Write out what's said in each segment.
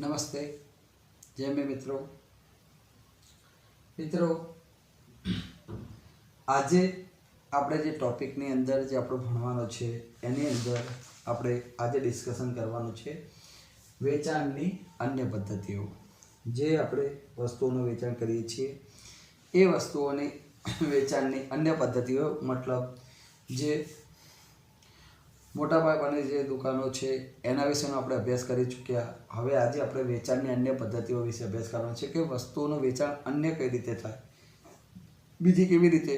નમસ્તે જય મે મિત્રો આજે આપણે જે ટોપિકની અંદર જે આપણો ભણવાનો છે એની અંદર આપણે આજે ડિસ્કશન કરવાનું છે વેચાણની અન્ય પદ્ધતિઓ। જે આપણે વસ્તુઓનું વેચાણ કરીએ છીએ એ વસ્તુઓની વેચાણની અન્ય પદ્ધતિઓ મતલબ જે મોટાભાગની જે દુકાનો છે એના વિશેનો આપણે અભ્યાસ કરી ચૂક્યા। હવે આજે આપણે વેચાણની અન્ય પદ્ધતિઓ વિશે અભ્યાસ કરવાનો છે કે વસ્તુઓનું વેચાણ અન્ય કઈ રીતે થાય, બીજી કેવી રીતે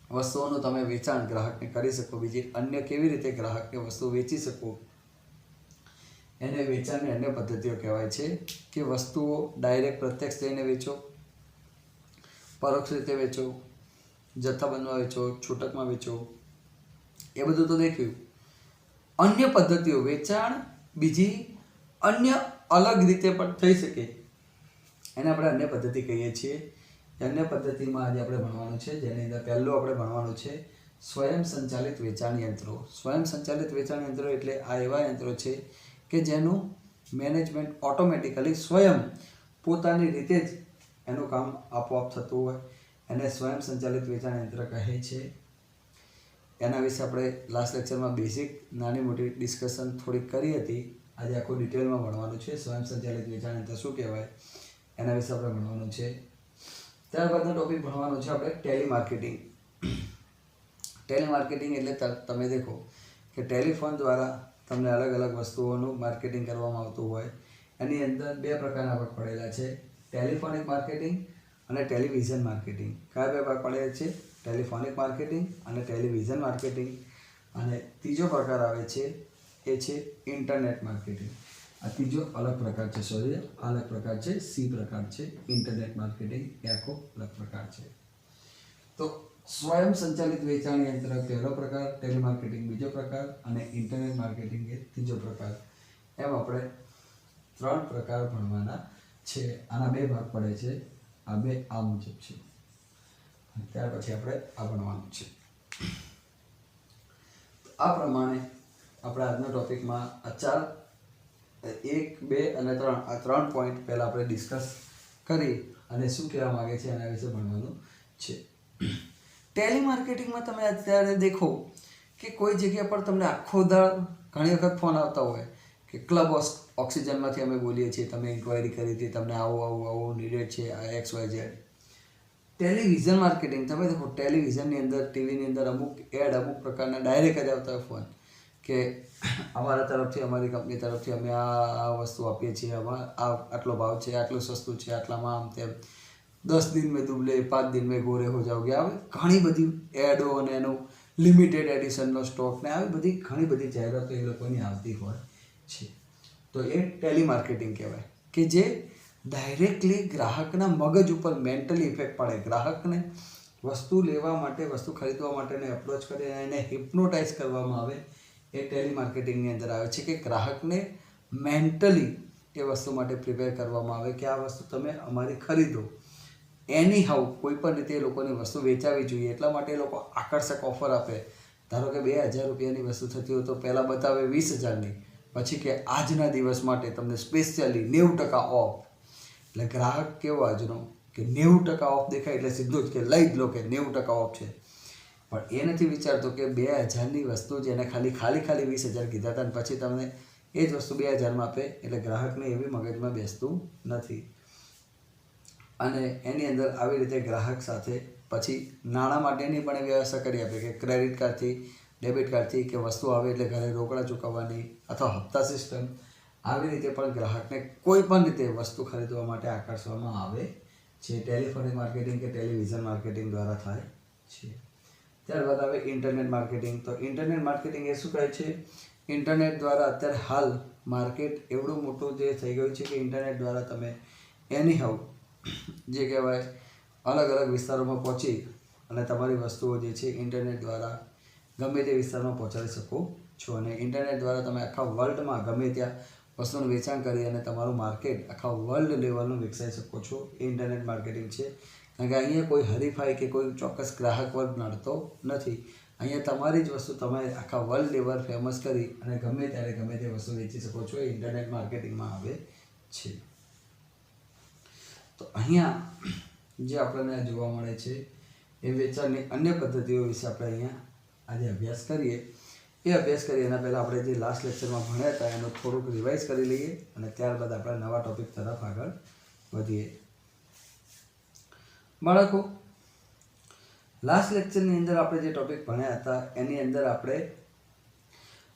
વસ્તુઓનું તમે વેચાણ ગ્રાહકને કરી શકો, બીજી અન્ય કેવી રીતે ગ્રાહકને વસ્તુ વેચી શકો, એને વેચાણની અન્ય પદ્ધતિઓ કહેવાય છે। કે વસ્તુઓ ડાયરેક્ટ પ્રત્યક્ષ જઈને વેચો, પરોક્ષ રીતે વેચો, જથ્થાબંધમાં વેચો, છૂટકમાં વેચો, એ બધું તો દેખ્યું। અન્ય પદ્ધતિઓ વેચાણ બીજી અન્ય અલગ રીતે પણ થઈ શકે એને આપણે અન્ય પદ્ધતિ કહીએ છીએ। અન્ય પદ્ધતિમાં આજે આપણે ભણવાનું છે જેની અંદર પહેલું આપણે ભણવાનું છે સ્વયં સંચાલિત વેચાણ યંત્રો। સ્વયં સંચાલિત વેચાણ યંત્રો એટલે આ એવા યંત્રો છે કે જેનું મેનેજમેન્ટ ઓટોમેટિકલી સ્વયં પોતાની રીતે જ એનું કામ આપોઆપ થતું હોય એને સ્વયં સંચાલિત વેચાણ યંત્ર કહે છે। એના વિશે આપણે લાસ્ટ લેક્ચરમાં બેઝિક નાની મોટી ડિસ્કશન થોડીક કરી હતી। આજે આખું ડિટેલમાં ભણવાનું છે સ્વયં સંચાલિત વેચાણ યંત્ર શું કહેવાય એના વિશે આપણે ભણવાનું છે। ત્યારબાદનો ટોપિક ભણવાનો છે આપણે ટેલિમાર્કેટિંગ। ટેલિમાર્કેટિંગ એટલે તમે દેખો કે ટેલિફોન દ્વારા તમને અલગ અલગ વસ્તુઓનું માર્કેટિંગ કરવામાં આવતું હોય। એની અંદર બે પ્રકારના ભાગ પડેલા છે, ટેલિફોનિક માર્કેટિંગ અને ટેલિવિઝન માર્કેટિંગ। કયા બે ભાગ પડેલા છે? ટેલિફોનિક માર્કેટિંગ અને ટેલિવિઝન માર્કેટિંગ। અને ત્રીજો પ્રકાર આવે છે એ છે ઇન્ટરનેટ માર્કેટિંગ। આ ત્રીજો અલગ પ્રકાર છે, સોરી અલગ પ્રકાર છે, સી પ્રકાર છે ઇન્ટરનેટ માર્કેટિંગ, એ આખો અલગ પ્રકાર છે। તો સ્વયં સંચાલિત વેચાણ યંત્ર પહેલો પ્રકાર, ટેલિમાર્કેટિંગ બીજો પ્રકાર અને ઇન્ટરનેટ માર્કેટિંગ એ ત્રીજો પ્રકાર। એમ આપણે ત્રણ પ્રકાર ભણવાના છે। આના બે ભાગ પડે છે, આ બે આ મુજબ છે, ત્યાર પછી આપણે આ ભણવાનું છે। આ પ્રમાણે આપણે આજના ટોપિકમાં આ 1, 2 અને 3 આ 3 પોઈન્ટ પહેલાં આપણે ડિસ્કસ કરી અને શું કહેવા માગે છે એના વિશે ભણવાનું છે। ટેલિમાર્કેટિંગમાં તમે અત્યારે દેખો કે કોઈ જગ્યા પર તમને આખો દાડ ઘણી વખત ફોન આવતા હોય કે ક્લબ ઓક્સિજનમાંથી અમે બોલીએ છીએ, તમે ઇન્ક્વાયરી કરી હતી, તમને આવું નીડેડ છે, આ XYZ। ટેલિવિઝન માર્કેટિંગ તમે દેખો ટેલિવિઝનની અંદર ટીવીની અંદર અમુક એડ અમુક પ્રકારના ડાયરેક્ટ જ આવતા હોય ફોન કે અમારા તરફથી અમારી કંપની તરફથી અમે આ વસ્તુ આપીએ છીએ, આટલો ભાવ છે, આટલું સસ્તું છે, આટલામાં આમ તેમ, 10 दिन में दुबले 5 दिन में गोरे हो जाओगे। આવી ઘણી બધી એડો અને એનું લિમિટેડ એડિશનનો સ્ટોક ને આવી બધી ઘણી બધી જાહેરાતો એ લોકોની આવતી હોય છે। તો એ ટેલિમાર્કેટિંગ કહેવાય કે જે ડાયરેક્ટલી ગ્રાહકના મગજ ઉપર મેન્ટલી ઇફેક્ટ પાડે, ગ્રાહકને વસ્તુ લેવા માટે, વસ્તુ ખરીદવા માટેને એપ્રોચ કરે, એને હિપ્નોટાઇઝ કરવામાં આવે, એ ટેલિમાર્કેટિંગની અંદર આવે છે। કે ગ્રાહકને મેન્ટલી એ વસ્તુ માટે પ્રિપેર કરવામાં આવે કે આ વસ્તુ તમે અમારી ખરીદો, એની હાઉ કોઈ પણ રીતે એ લોકોની વસ્તુ વેચાવી જોઈએ એટલા માટે એ લોકો આકર્ષક ઓફર આપે। ધારો કે 2000 રૂપિયાની વસ્તુ થતી હોય તો પહેલાં બતાવે 20,000ની, પછી કે આજના દિવસ માટે તમને સ્પેશિયલી 90% ઓફ। એટલે ગ્રાહક કેવો આજનો કે 90% ઓફ દેખાય એટલે સીધું જ કે લઈ જ લો કે 90% ઓફ છે, પણ એ નથી વિચારતો કે 2000ની વસ્તુ જેને ખાલી 20,000 કીધા હતા અને પછી તમને એ જ વસ્તુ 2000માં આપે એટલે ગ્રાહકને એવી મગજમાં બેસતું નથી। અને એની અંદર આવી રીતે ગ્રાહક સાથે પછી નાણાં માટેની પણ વ્યવસ્થા કરી આપે કે ક્રેડિટ કાર્ડથી, ડેબિટ કાર્ડથી કે વસ્તુ આવે એટલે ઘરે રોકડા ચૂકવવાની અથવા હપ્તા સિસ્ટમ, આવી રીતે પણ ગ્રાહકને કોઈ પણ રીતે વસ્તુ ખરીદવા માટે આકર્ષવામાં આવે છે। ટેલિફોનિક માર્કેટિંગ કે ટેલિવિઝન માર્કેટિંગ દ્વારા થાય છે। ત્યારબાદ આવે ઇન્ટરનેટ માર્કેટિંગ। તો ઇન્ટરનેટ માર્કેટિંગ એ શું કહે છે? ઇન્ટરનેટ દ્વારા અત્યારે હાલ માર્કેટ એવડું મોટું જે થઈ ગયું છે કે ઇન્ટરનેટ દ્વારા તમે એની હાઉ જે કહેવાય અલગ અલગ વિસ્તારોમાં પહોંચી અને તમારી વસ્તુઓ જે છે ઇન્ટરનેટ દ્વારા ગમે તે વિસ્તારમાં પહોંચાડી શકો છો। અને ઇન્ટરનેટ દ્વારા તમે આખા વર્લ્ડમાં ગમે ત્યાં વસ્તુનું વેચાણ કરી અને તમારું માર્કેટ આખા વર્લ્ડ લેવલનું વિકસાવી શકો છો, એ ઇન્ટરનેટ માર્કેટિંગ છે। કારણ કે અહીંયા કોઈ હરીફાઈ કે કોઈ ચોક્કસ ગ્રાહક વર્ગ નડતો નથી, અહીંયા તમારી જ વસ્તુ તમે આખા વર્લ્ડ લેવલ ફેમસ કરી અને ગમે ત્યારે ગમે તે વસ્તુ વેચી શકો છો, એ ઇન્ટરનેટ માર્કેટિંગમાં આવે છે. તો અહીંયા જે આપણને જોવા મળે છે એ વેચાણની અન્ય પદ્ધતિઓ વિશે આપણે અહીંયા આજે અભ્યાસ કરીએ. એ અભ્યાસ કરીએ એના પહેલાં આપણે જે લાસ્ટ લેક્ચરમાં ભણ્યા હતા એનું થોડુંક રિવાઇઝ કરી લઈએ અને ત્યારબાદ આપણે નવા ટૉપિક તરફ આગળ વધીએ. બાળકો, લાસ્ટ લેક્ચરની અંદર આપણે જે ટૉપિક ભણ્યા હતા એની અંદર આપણે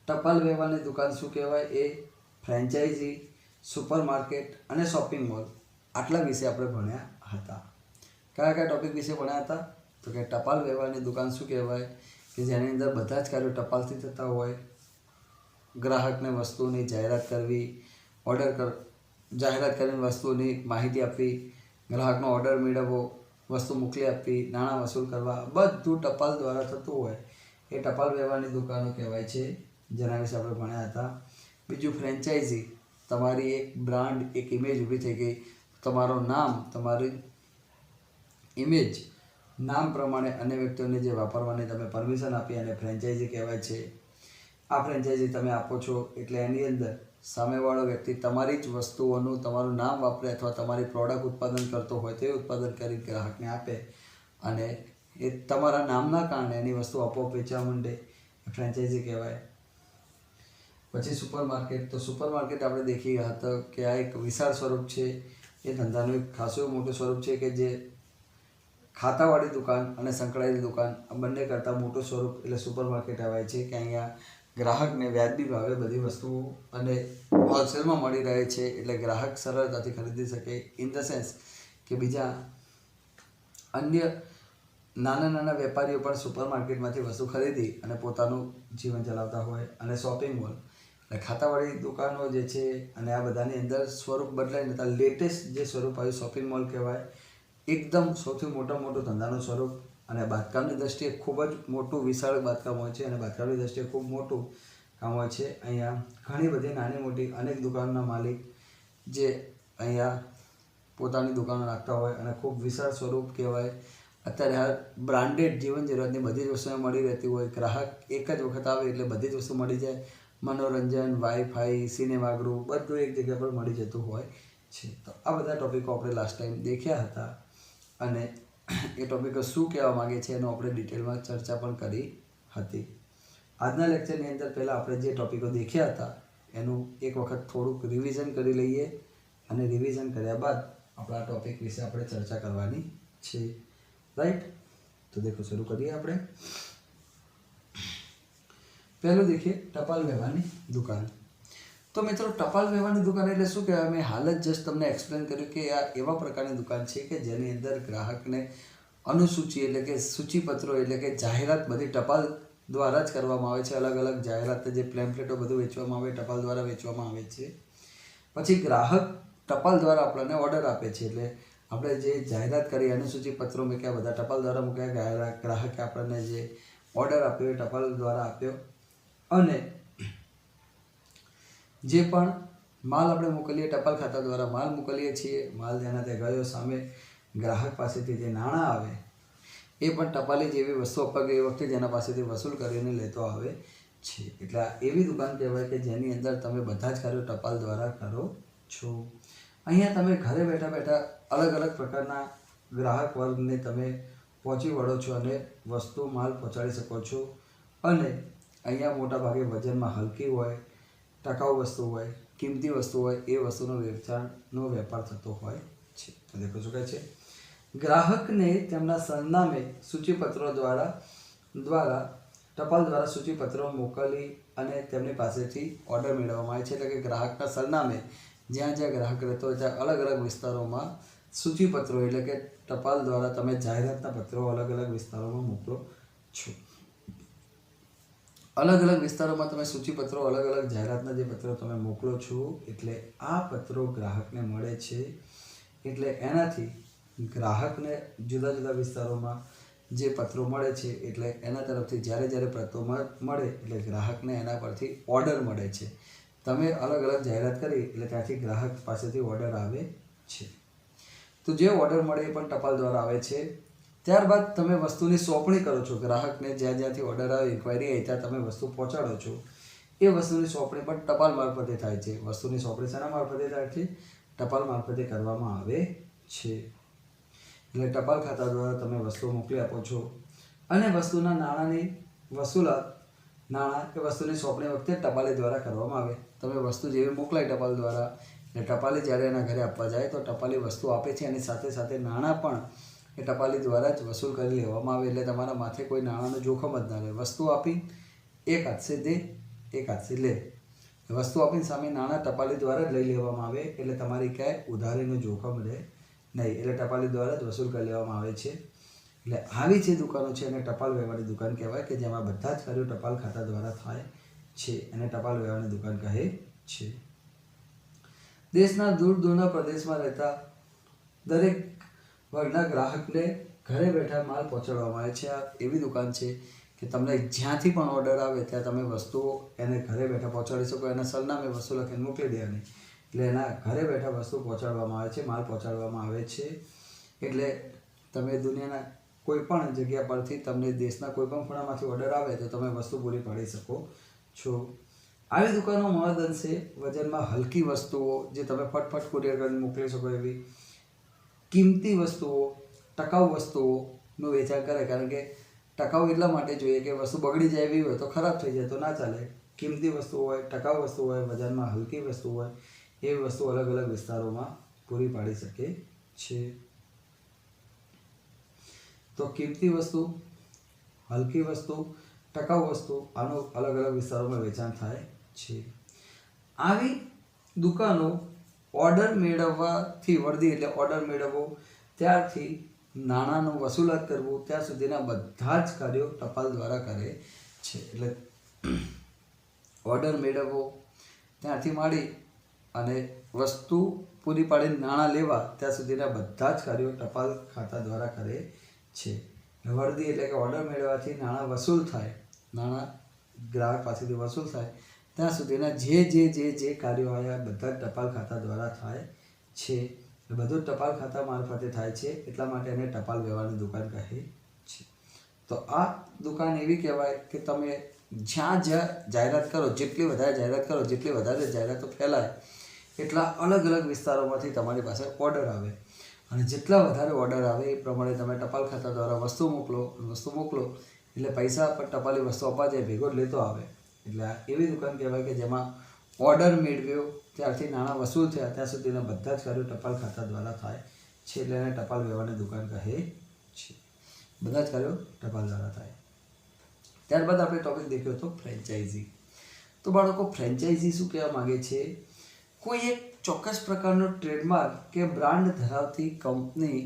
ટપાલ વ્યવહારની દુકાન શું કહેવાય એ, ફ્રેન્ચાઇઝી, સુપરમાર્કેટ અને શોપિંગ મોલ આટલા વિશે આપણે ભણ્યા હતા. કયા કયા ટૉપિક વિશે ભણ્યા હતા? તો કે ટપાલ વ્યવહારની દુકાન શું કહેવાય કે જેની અંદર બધા જ કાર્યો ટપાલથી થતા હોય, ગ્રાહકને વસ્તુની જાહેરાત કરવી, જાહેરાત કરીને વસ્તુની માહિતી આપવી, ગ્રાહકનો ઓર્ડર મેળવવો, વસ્તુ મોકલી આપવી, નાણાં વસૂલ કરવા, બધું ટપાલ દ્વારા થતું હોય એ ટપાલ વ્યવહારની દુકાનો કહેવાય છે, જેના વિશે આપણે ભણ્યા હતા. બીજું ફ્રેન્ચાઇઝી, તમારી એક બ્રાન્ડ, એક ઇમેજ ઊભી થઈ ગઈ, તમારું નામ, તમારી ઇમેજ, નામ પ્રમાણે અન્ય વ્યક્તિઓને જે વાપરવાની તમે પરમિશન આપી અને ફ્રેન્ચાઇઝી કહેવાય છે. આ ફ્રેન્ચાઇઝી તમે આપો છો એટલે એની અંદર સામેવાળો વ્યક્તિ તમારી જ વસ્તુઓનું તમારું નામ વાપરે અથવા તમારી પ્રોડક્ટ ઉત્પાદન કરતો હોય તે ઉત્પાદન કરી ગ્રાહકને આપે અને એ તમારા નામના કારણે એની વસ્તુ આપોઆપ વેચવા માંડે, એ ફ્રેન્ચાઇઝી કહેવાય. પછી સુપરમાર્કેટ. તો સુપરમાર્કેટ આપણે દેખી ગયા હતા કે આ એક વિશાળ સ્વરૂપ છે, એ ધંધાનું એક ખાસું એવું મોટું સ્વરૂપ છે કે જે ખાતાવાળી દુકાન અને સંકળાયેલી દુકાન આ બંને કરતાં મોટું સ્વરૂપ એટલે સુપરમાર્કેટ કહેવાય છે કે અહીંયા ગ્રાહકને વ્યાજબી ભાવે બધી વસ્તુઓ અને હોલસેલમાં મળી રહે છે એટલે ગ્રાહક સરળતાથી ખરીદી શકે. ઇન ધ સેન્સ કે બીજા અન્ય નાના નાના વેપારીઓ પણ સુપરમાર્કેટમાંથી વસ્તુ ખરીદી અને પોતાનું જીવન ચલાવતા હોય. અને શોપિંગ મોલ એટલે ખાતાવાળી દુકાનો જે છે અને આ બધાની અંદર સ્વરૂપ બદલાઈને લેટેસ્ટ જે સ્વરૂપ આવ્યું શોપિંગ મોલ કહેવાય. એકદમ સૌથી મોટું ધંધાનું સ્વરૂપ અને બાંધકામની દ્રષ્ટિએ ખૂબ જ મોટું વિશાળ બાંધકામ હોય છે અને બાંધકામની દ્રષ્ટિએ ખૂબ મોટું કામ હોય છે. અહીંયા ઘણી બધી નાની મોટી અનેક દુકાનના માલિક જે અહીંયા પોતાની દુકાનો નાખતા હોય અને ખૂબ વિશાળ સ્વરૂપ કહેવાય. અત્યારે હાલ બ્રાન્ડેડ જીવન જરૂરિયાતની બધી જ વસ્તુઓ મળી રહેતી હોય. ગ્રાહક એક જ વખત આવે એટલે બધી જ વસ્તુ મળી જાય. મનોરંજન, વાઈફાઈ, સિનેમાગૃહ બધું એક જગ્યા પર મળી જતું હોય છે. તો આ બધા ટૉપિકો આપણે લાસ્ટ ટાઈમ દેખ્યા હતા અને એ ટૉપિકો શું કહેવા માગે છે એનો આપણે ડિટેલમાં ચર્ચા પણ કરી હતી. આજના લેક્ચરની અંદર પહેલાં આપણે જે ટૉપિકો દેખ્યા હતા એનું એક વખત થોડુંક રિવિઝન કરી લઈએ અને રિવિઝન કર્યા બાદ આપણા ટૉપિક વિશે આપણે ચર્ચા કરવાની છે. રાઈટ? તો દેખો શરૂ કરીએ આપણે. પહેલું દેખીએ ટપાલ વ્યવહારની દુકાન. તો મિત્રો, ટપાલ વ્યવહારની દુકાન એટલે શું કહેવાય? મેં હાલ જ જસ્ટ તમને એક્સપ્લેન કર્યું કે આ એવા પ્રકારની દુકાન છે કે જેની અંદર ગ્રાહકને અનુસૂચિ એટલે કે સૂચિપત્રો એટલે કે જાહેરાત બધી ટપાલ દ્વારા જ કરવામાં આવે છે. અલગ અલગ જાહેરાત જે પ્લેમ્પલેટો બધું વેચવામાં આવે ટપાલ દ્વારા વેચવામાં આવે છે. પછી ગ્રાહક ટપાલ દ્વારા આપણને ઓર્ડર આપે છે એટલે આપણે જે જાહેરાત કરી અનુસૂચિ પત્રો મૂક્યા બધા ટપાલ દ્વારા મૂક્યા, ગ્રાહકે આપણને જે ઓર્ડર આપ્યો એ ટપાલ દ્વારા આપ્યો અને જે પણ માલ આપણે મોકલીએ ટપાલ ખાતા દ્વારા માલ મોકલીએ છીએ, માલ જેના તે ગયો સામે ગ્રાહક પાસેથી જે નાણાં આવે એ પણ ટપાલી જેવી વસ્તુ અપાઈ ગઈ વખતે જેના પાસેથી વસૂલ કરીને લેતો આવે છે. એટલે આ એવી દુકાન કહેવાય કે જેની અંદર તમે બધા જ કાર્યો ટપાલ દ્વારા કરો છો. અહીંયા તમે ઘરે બેઠા બેઠા અલગ અલગ પ્રકારના ગ્રાહક વર્ગને તમે પહોંચી વળો છો અને વસ્તુ માલ પહોંચાડી શકો છો. અને અહીંયા મોટાભાગે વજનમાં હલકી હોય, ટકાઉ વસ્તુ હોય, કિંમતી વસ્તુ હોય એ વસ્તુનો વેચાણનો વેપાર થતો હોય છે. તો દેખો શું કહે છે? ગ્રાહકને તેમના સરનામે સૂચિપત્રો દ્વારા ટપાલ દ્વારા સૂચિપત્રો મોકલી અને તેમની પાસેથી ઓર્ડર મેળવવામાં આવે છે. એટલે કે ગ્રાહકના સરનામે જ્યાં જ્યાં ગ્રાહક રહેતો હોય ત્યાં અલગ અલગ વિસ્તારોમાં સૂચિપત્રો એટલે કે ટપાલ દ્વારા તમે જાહેરાતના પત્રો અલગ અલગ વિસ્તારોમાં મોકલો છો. અલગ અલગ વિસ્તારોમાં તમે સૂચિપત્રો અલગ અલગ જાહેરાતના જે પત્રો તમે મોકલો છો એટલે આ પત્રો ગ્રાહકને મળે છે. એટલે એનાથી ગ્રાહકને જુદા જુદા વિસ્તારોમાં જે પત્રો મળે છે એટલે એના તરફથી જ્યારે પત્રો મળે એટલે ગ્રાહકને એના પરથી ઓર્ડર મળે છે. તમે અલગ અલગ જાહેરાત કરી એટલે ત્યાંથી ગ્રાહક પાસેથી ઓર્ડર આવે છે. તો જે ઓર્ડર મળે એ પણ ટપાલ દ્વારા આવે છે. ત્યારબાદ તમે વસ્તુની સોંપણી કરો છો. ગ્રાહકને જ્યાં જ્યાંથી ઓર્ડર આવે, ઇન્ક્વાયરી આવી ત્યાં તમે વસ્તુ પહોંચાડો છો. એ વસ્તુની સોંપણી પણ ટપાલ મારફતે થાય છે. વસ્તુની સોંપણી શેના મારફતે થાય છે? ટપાલ મારફતે કરવામાં આવે છે. એટલે ટપાલ ખાતા દ્વારા તમે વસ્તુઓ મોકલી આપો છો અને વસ્તુના નાણાંની વસૂલાત નાણાં કે વસ્તુની સોંપણી વખતે ટપાલી દ્વારા કરવામાં આવે. તમે વસ્તુ જેવી મોકલાય ટપાલ દ્વારા અને ટપાલી જ્યારે એના ઘરે આપવા જાય તો ટપાલી વસ્તુ આપે છે અને સાથે સાથે નાણાં પણ એ ટપાલી દ્વારા જ વસૂલ કરી લેવામાં આવે. એટલે તમારા માથે કોઈ નાણાંનું જોખમ જ ના રહે. વસ્તુ આપી એક હાથથી દે એક હાથથી લે. વસ્તુ આપીને સામે નાણાં ટપાલી દ્વારા જ લઈ લેવામાં આવે એટલે તમારી ક્યાંય ઉધારીનું જોખમ રહે નહીં. એટલે ટપાલી દ્વારા જ વસૂલ કરી લેવામાં આવે છે. એટલે આવી જે દુકાનો છે એને ટપાલ વ્યવહારની દુકાન કહેવાય કે જેમાં બધા જ કાર્યો ટપાલ ખાતા દ્વારા થાય છે. એને ટપાલ વ્યવહારની દુકાન કહે છે. દેશના દૂર દૂરના પ્રદેશમાં રહેતા દરેક વર્ગના ગ્રાહકને ઘરે બેઠા માલ પહોંચાડવામાં આવે છે. આ એવી દુકાન છે કે તમને જ્યાંથી પણ ઓર્ડર આવે ત્યાં તમે વસ્તુઓ એને ઘરે બેઠા પહોંચાડી શકો. એના સરનામે વસ્તુ લખીને મોકલી દેવાની એટલે એના ઘરે બેઠા વસ્તુ પહોંચાડવામાં આવે છે, માલ પહોંચાડવામાં આવે છે. એટલે તમે દુનિયાના કોઈ પણ જગ્યા પરથી તમને દેશના કોઈ પણ ખૂણામાંથી ઓર્ડર આવે તો તમે વસ્તુ પૂરી પાડી શકો છો. આવી દુકાનો મહદઅંશે વજનમાં હલકી વસ્તુઓ જે તમે ફટફટ કુરિયર કરીને મોકલી શકો એવી કિંમતી વસ્તુઓ, ટકાઉ વસ્તુઓનું વેચાણ કરે. કારણ કે ટકાઉ એટલા માટે જોઈએ કે વસ્તુ બગડી જાય એવી હોય તો ખરાબ થઈ જાય તો ના ચાલે. કિંમતી વસ્તુ હોય, ટકાઉ વસ્તુ હોય, વજનમાં હલકી વસ્તુ હોય એવી વસ્તુ અલગ અલગ વિસ્તારોમાં પૂરી પાડી શકે છે. તો કિંમતી વસ્તુ, હલકી વસ્તુ, ટકાઉ વસ્તુ આનું અલગ અલગ વિસ્તારોમાં વેચાણ થાય છે. આવી દુકાનો ઓર્ડર મેળવવાથી વર્દી એટલે ઓર્ડર મેળવવો ત્યારથી નાણાંનું વસૂલાત કરવું ત્યાં સુધીના બધા જ કાર્યો ટપાલ દ્વારા કરે છે. એટલે ઓર્ડર મેળવવો ત્યાંથી માંડી અને વસ્તુ પૂરી પાડીને નાણાં લેવા ત્યાં સુધીના બધા જ કાર્યો ટપાલ ખાતા દ્વારા કરે છે. વર્દી એટલે કે ઓર્ડર મેળવવાથી નાણાં વસૂલ થાય, નાણાં ગ્રાહક પાસેથી વસૂલ થાય ત્યાં સુધીના જે કાર્યો આવ્યા બધા જ ટપાલ ખાતા દ્વારા થાય છે. બધું ટપાલ ખાતા મારફતે થાય છે એટલા માટે એને ટપાલ વ્યવહારની દુકાન કહે છે. તો આ દુકાન એવી કહેવાય કે તમે જ્યાં જ્યાં જાહેરાત કરો, જેટલી વધારે જાહેરાત કરો, જેટલી વધારે જાહેરાતો ફેલાય એટલા અલગ અલગ વિસ્તારોમાંથી તમારી પાસે ઓર્ડર આવે અને જેટલા વધારે ઓર્ડર આવે એ પ્રમાણે તમે ટપાલ ખાતા દ્વારા વસ્તુ મોકલો એટલે પૈસા પણ ટપાલી વસ્તુ આપવા જાય ભેગો જ લેતો આવે. એટલે આ એવી દુકાન કહેવાય કે જેમાં ઓર્ડર મેળવ્યો ત્યારથી નાણાં વસૂલ થયા ત્યાં સુધીના બધા જ કાર્યો ટપાલ ખાતા દ્વારા થાય છે. એટલે એને ટપાલ વ્યવહારની દુકાન કહે છે. બધા જ કાર્યો ટપાલ દ્વારા થાય. ત્યારબાદ આપણે ટોપિક દેખ્યો હતો ફ્રેન્ચાઇઝી. તો બાળકો ફ્રેન્ચાઇઝી શું કહેવા માગે છે? કોઈ એક ચોક્કસ પ્રકારનો ટ્રેડમાર્ક કે બ્રાન્ડ ધરાવતી કંપની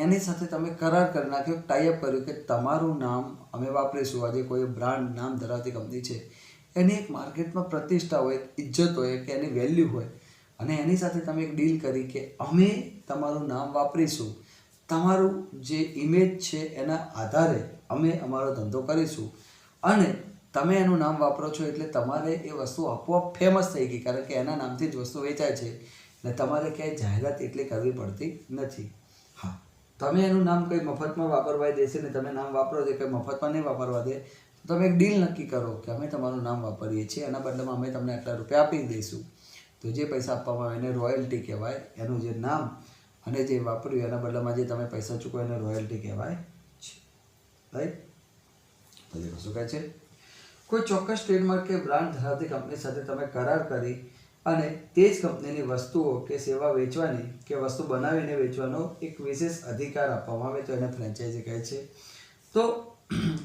એની સાથે તમે કરાર કરી નાખ્યો, ટાઈઅપ કર્યું કે તમારું નામ અમે વાપરીશું. આજે કોઈ બ્રાન્ડ નામ ધરાવતી કંપની છે એની એક માર્કેટમાં પ્રતિષ્ઠા હોય, ઇજ્જત હોય કે એની વેલ્યુ હોય અને એની સાથે તમે એક ડીલ કરી કે અમે તમારું નામ વાપરીશું, તમારું જે ઇમેજ છે એના આધારે અમે અમારો ધંધો કરીશું અને તમે એનું નામ વાપરો છો એટલે તમારે એ વસ્તુ આપોઆપ ફેમસ થઈ ગઈ કારણ કે એના નામથી જ વસ્તુ વેચાય છે અને તમારે ક્યાંય જાહેરાત એટલી કરવી પડતી નથી. હા, તમે એનું નામ કંઈ મફતમાં વાપરવા દેશે ને તમે નામ વાપરો છો કંઈ મફતમાં નહીં વાપરવા દે તો તમે એક ડીલ નક્કી કરો કે અમે તમારું નામ વાપરીએ છીએ, એના બદલામાં અમે તમને આટલા રૂપિયા આપી દઈશું. તો જે પૈસા આપવામાં આવે એને રોયલ્ટી કહેવાય. એનું જે નામ અને જે વાપર્યું એના બદલામાં જે તમે પૈસા ચૂકવો એને રોયલ્ટી કહેવાય છે. રાઈટ? તો દેખો શું કહે છે? કોઈ ચોક્કસ ટ્રેડમાર્ક કે બ્રાન્ડ ધરાવતી કંપની સાથે તમે કરાર કરી અને તે જ કંપનીની વસ્તુઓ કે સેવા વેચવાની કે વસ્તુ બનાવીને વેચવાનો એક વિશેષ અધિકાર આપવામાં આવે તો એને ફ્રેન્ચાઇઝી કહે છે. તો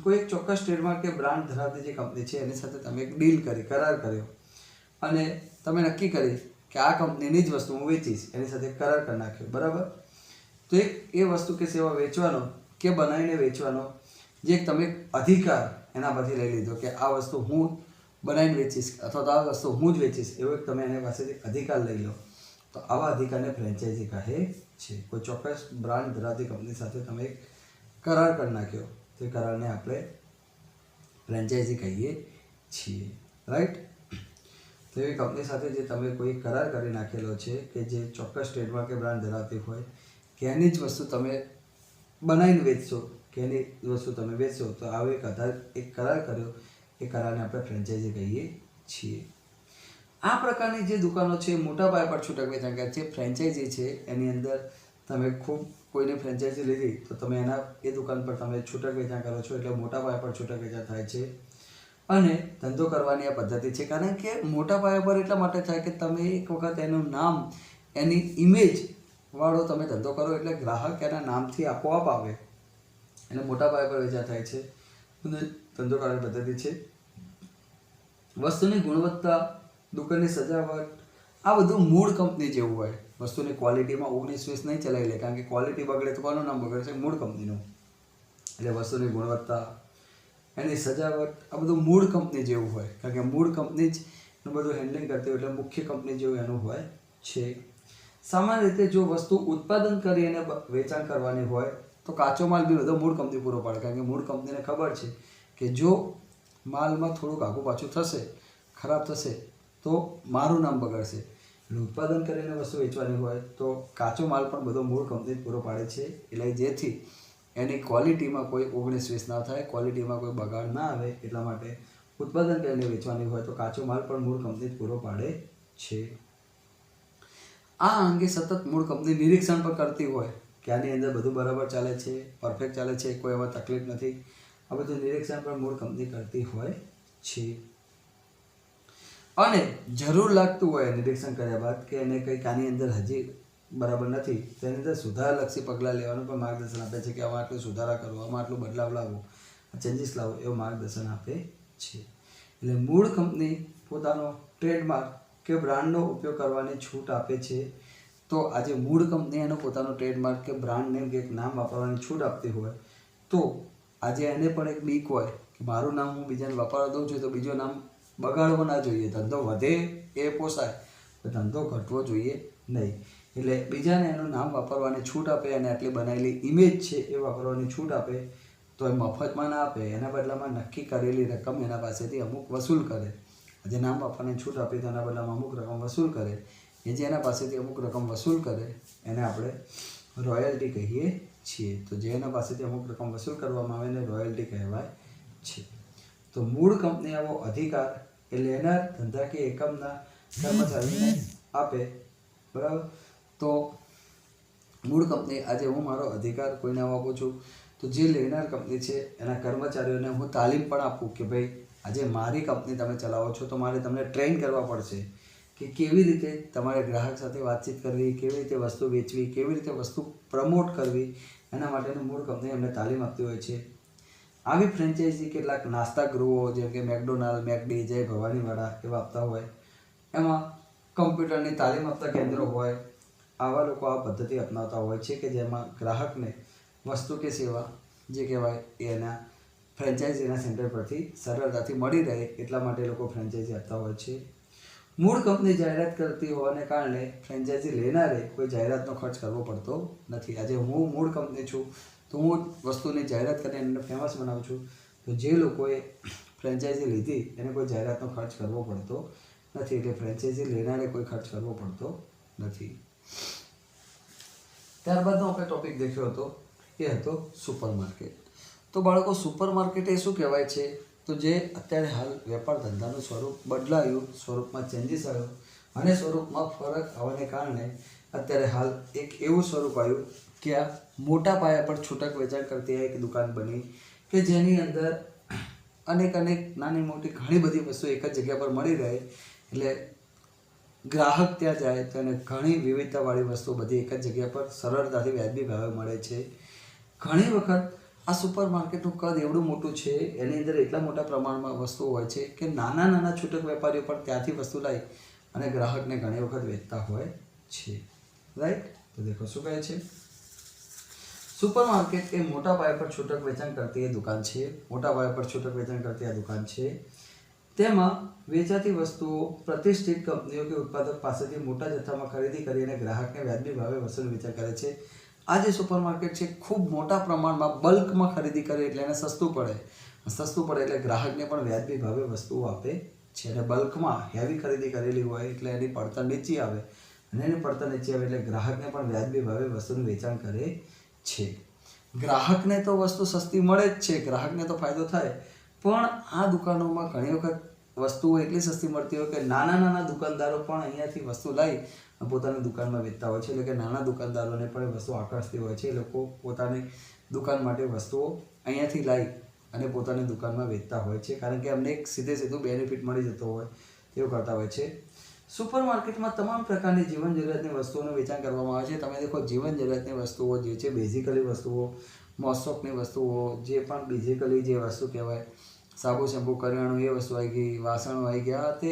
કોઈ એક ચોક્કસ ટ્રેડમાર્ક કે બ્રાન્ડ ધરાવતી જે કંપની છે એની સાથે તમે એક ડીલ કરી, કરાર કર્યો અને તમે નક્કી કરી કે આ કંપનીની જ વસ્તુ હું વેચીશ, એની સાથે કરાર કરી નાખ્યો, બરાબર? તો એ વસ્તુ કે સેવા વેચવાનો કે બનાવીને વેચવાનો જે તમે અધિકાર એના પરથી લઈ લીધો કે આ વસ્તુ હું બનાવીને વેચીશ અથવા તો આ વસ્તુ હું જ વેચીશ એવો એક તમે એની પાસેથી અધિકાર લઈ લો તો આવા અધિકારને ફ્રેન્ચાઇઝી કહે છે. કોઈ ચોક્કસ બ્રાન્ડ ધરાવતી કંપની સાથે તમે એક કરાર કરી નાખ્યો તો એ કરારને આપણે ફ્રેન્ચાઇઝી કહીએ છીએ. રાઈટ? તો એવી કંપની સાથે જે તમે કોઈ કરાર કરી નાખેલો છે કે જે ચોક્કસ ટ્રેડમાર્ક કે બ્રાન્ડ ધરાવતી હોય કે એની જ વસ્તુ તમે બનાવીને વેચશો કે એની વસ્તુ તમે વેચશો તો આવો એક કરાર કર્યો એ કરારને આપણે ફ્રેન્ચાઇઝી કહીએ છીએ. આ પ્રકારની જે દુકાનો છે મોટા પાયા પર છૂટક વેચાણ કરે છે. ફ્રેન્ચાઇઝી છે એની અંદર તમે ખૂબ કોઈને ફ્રેન્ચાઇઝી લીધી તો તમે એ દુકાન પર તમે છૂટક વેચાણ કરો છો, એટલે મોટા પાયા પર છૂટક વેચાણ થાય છે. અને ધંધો કરવાની આ પદ્ધતિ છે, કારણ કે મોટા પાયા પર એટલા માટે થાય કે તમે એક વખત એનું નામ, એની ઇમેજ વાળો તમે ધંધો કરો એટલે ગ્રાહક એના નામથી આપોઆપ આવે, એટલે મોટા પાયા પર વેચાણ થાય છે અને ધંધો કરવાની પદ્ધતિ છે. વસ્તુની ગુણવત્તા, દુકાનની સજાવટ, આ બધું મૂળ કંપની જેવું હોય. વસ્તુની ક્વોલિટીમાં 19-20 નહીં ચલાવી લે, કારણ કે ક્વોલિટી બગડે તો કોનું નામ બગડે છે? મૂળ કંપનીનું. એટલે વસ્તુની ગુણવત્તા, એની સજાવટ, આ બધું મૂળ કંપની જેવું હોય, કારણ કે મૂળ કંપની જ એનું બધું હેન્ડલિંગ કરતી હોય, એટલે મુખ્ય કંપની જેવું એનું હોય છે. સામાન્ય રીતે જો વસ્તુ ઉત્પાદન કરી અને વેચાણ કરવાની હોય તો કાચો માલ બી બધો મૂળ કંપની પૂરો પાડે, કારણ કે મૂળ કંપનીને ખબર છે કે જો માલમાં થોડુંક આગું પાછું થશે, ખરાબ થશે તો મારું નામ બગડશે. એટલે ઉત્પાદન કરીને વસ્તુ વેચવાની હોય તો કાચો માલ પણ બધો મૂળ કંપની પૂરો પાડે છે, એટલે જેથી એની ક્વોલિટીમાં કોઈ 19-20 ના થાય, ક્વોલિટીમાં કોઈ બગાડ ના આવે, એટલા માટે ઉત્પાદન કરીને વેચવાની હોય તો કાચો માલ પણ મૂળ કંપની પૂરો પાડે છે. આ અંગે સતત મૂળ કંપની નિરીક્ષણ પણ કરતી હોય કે આની અંદર બધું બરાબર ચાલે છે, પરફેક્ટ ચાલે છે, કોઈ એમાં તકલીફ નથી. આ બધું નિરીક્ષણ પણ મૂળ કંપની કરતી હોય છે. અને જરૂર લાગતું હોય નિરીક્ષણ કર્યા બાદ કે એને કંઈક આની અંદર હજી બરાબર નથી, તો એની અંદર સુધારલક્ષી પગલાં લેવાનું પણ માર્ગદર્શન આપે છે કે આમાં આટલું સુધારા કરો, આમાં આટલું બદલાવ લાવો, ચેન્જીસ લાવો, એવું માર્ગદર્શન આપે છે. એટલે મૂળ કંપની પોતાનો ટ્રેડમાર્ક કે બ્રાન્ડનો ઉપયોગ કરવાની છૂટ આપે છે. તો આજે મૂળ કંપની એનો પોતાનો ટ્રેડમાર્ક કે બ્રાન્ડ નેમ કે એક નામ વાપરવાની છૂટ આપતી હોય તો આજે એને પણ એક બીક હોય કે મારું નામ હું બીજાને વાપરવા દઉં છું તો બીજું નામ બગાડવો ના જોઈએ. ધંધો વધે એ પોસાય, ધંધો ઘટવો જોઈએ નહીં. એટલે બીજાને એનું નામ વાપરવાની છૂટ આપે અને આટલી બનાવેલી ઇમેજ છે એ વાપરવાની છૂટ આપે તો એ મફતમાં ના આપે, એના બદલામાં નક્કી કરેલી રકમ એના પાસેથી અમુક વસૂલ કરે. જે નામ વાપરવાની છૂટ આપી તો એના બદલામાં અમુક રકમ વસૂલ કરે, એ જે એના પાસેથી અમુક રકમ વસૂલ કરે એને આપણે રોયલ્ટી કહીએ છીએ. તો જે એના પાસેથી અમુક રકમ વસૂલ કરવામાં આવે એને રોયલ્ટી કહેવાય છે. તો મૂળ કંપની આવો અધિકાર એ લેનાર ધંધાકીય એકમના કર્મચારીને આપે, બરાબર. તો મૂળ કંપની આજે હું મારો અધિકાર કોઈને આપું છું તો જે લેનાર કંપની છે એના કર્મચારીઓને હું તાલીમ પણ આપું કે ભાઈ આજે મારી કંપની તમે ચલાવો છો તો મારે તમને ટ્રેન કરવા પડશે કે કેવી રીતે તમારે ગ્રાહક સાથે વાતચીત કરવી, કેવી રીતે વસ્તુ વેચવી, કેવી રીતે વસ્તુ પ્રમોટ કરવી, એના માટેનું મૂળ કંપની અમને તાલીમ આપતી હોય છે. આવી ફ્રેન્ચાઇઝી કેટલાક નાસ્તા ગૃહો જેમ કે મેકડોનાલ્ડ, મેકડી, જય ભવાનીવાળા એવા આપતા હોય, એમાં કમ્પ્યુટરની તાલીમ આપતા કેન્દ્રો હોય. આવા લોકો આ પદ્ધતિ અપનાવતા હોય છે કે જેમાં ગ્રાહકને વસ્તુ કે સેવા જે કહેવાય એના ફ્રેન્ચાઇઝીના સેન્ટર પરથી સરળતાથી મળી રહે, એટલા માટે લોકો ફ્રેન્ચાઇઝી આપતા હોય છે. મૂળ કંપની જાહેરાત કરતી હોવાને કારણે ફ્રેન્ચાઇઝી લેનારે કોઈ જાહેરાતનો ખર્ચ કરવો પડતો નથી. આજે હું મૂળ કંપની છું તો હું વસ્તુની જાહેરાત કરીને એને ફેમસ બનાવું છું, તો જે લોકોએ ફ્રેન્ચાઇઝી લીધી એને કોઈ જાહેરાતનો ખર્ચ કરવો પડતો નથી, એટલે ફ્રેન્ચાઇઝી લેનારે કોઈ ખર્ચ કરવો પડતો નથી. ત્યારબાદનો આપણે ટોપિક દેખ્યો હતો એ હતો સુપરમાર્કેટ. તો બાળકો સુપરમાર્કેટ એ શું કહેવાય છે? તો જે અત્યારે હાલ વેપાર ધંધાનું સ્વરૂપ બદલાયું, સ્વરૂપમાં ચેન્જીસ આવ્યો અને સ્વરૂપમાં ફરક આવવાને કારણે અત્યારે હાલ એક એવું સ્વરૂપ આવ્યું કે આ મોટા પાયા પર છૂટક વેચાણ કરતી એક દુકાન બની કે જેની અંદર અનેક નાની મોટી ઘણી બધી વસ્તુ એક જ જગ્યા પર મળી રહે, એટલે ગ્રાહક ત્યાં જાય તો એને ઘણી વિવિધતાવાળી વસ્તુ બધી એક જ જગ્યા પર સરળતાથી વ્યાજબી ભાવે મળે છે. ઘણી વખત આ સુપર માર્કેટનું કદ એવડું મોટું છે, એની અંદર એટલા મોટા પ્રમાણમાં વસ્તુઓ હોય છે કે નાના છૂટક વેપારીઓ પણ ત્યાંથી વસ્તુ લાવી અને ગ્રાહકને ઘણી વખત વેચતા હોય છે. રાઈટ? તો દેખો શું કહે છે, સુપર માર્કેટ એ મોટા પાયા પર છૂટક વેચાણ કરતી એ દુકાન છે. મોટા પાયા પર છૂટક વેચાણ કરતી આ દુકાન છે. તેમાં વેચાતી વસ્તુઓ પ્રતિષ્ઠિત કંપનીઓ કે ઉત્પાદક પાસેથી મોટા જથ્થામાં ખરીદી કરીને ગ્રાહકને વ્યાજબી ભાવે વસૂલ વેચાણ કરે છે. આ જે સુપરમાર્કેટ છે ખૂબ મોટા પ્રમાણમાં બલ્કમાં ખરીદી કરે એટલે એને સસ્તું પડે એટલે ગ્રાહકને પણ વ્યાજબી ભાવે વસ્તુઓ આપે છે. અને બલ્કમાં હેવી ખરીદી કરેલી હોય એટલે એની પડતર નીચી આવે અને એની પડતર નીચી આવે એટલે ગ્રાહકને પણ વ્યાજબી ભાવે વસ્તુનું વેચાણ કરે છે. ગ્રાહકને તો વસ્તુ સસ્તી મળે જ છે, ગ્રાહકને તો ફાયદો થાય, પણ આ દુકાનોમાં ઘણી વખત વસ્તુઓ એટલી સસ્તી મળતી હોય કે નાના નાના દુકાનદારો પણ અહીંયાથી વસ્તુ લાવી પોતાની દુકાનમાં વેચતા હોય છે. એટલે કે નાના દુકાનદારોને પણ એ વસ્તુ આકર્ષતી હોય છે. એ લોકો પોતાની દુકાન માટે વસ્તુઓ અહીંયાથી લાવી અને પોતાની દુકાનમાં વેચતા હોય છે, કારણ કે અમને એક સીધું બેનિફિટ મળી જતો હોય તેવું કરતા હોય છે. સુપર માર્કેટમાં તમામ પ્રકારની જીવન જરૂરિયાતની વસ્તુઓનું વેચાણ કરવામાં આવે છે. તમે દેખો, જીવન જરૂરિયાતની વસ્તુઓ જે છે, બેઝિકલી વસ્તુઓ, મોસ્ટોકની વસ્તુઓ, જે પણ બેઝિકલી જે વસ્તુ કહેવાય, સાબુ શેમ્પૂ કરિયાણું એ વસ્તુ આવી ગઈ, વાસણો આવી ગયા, તે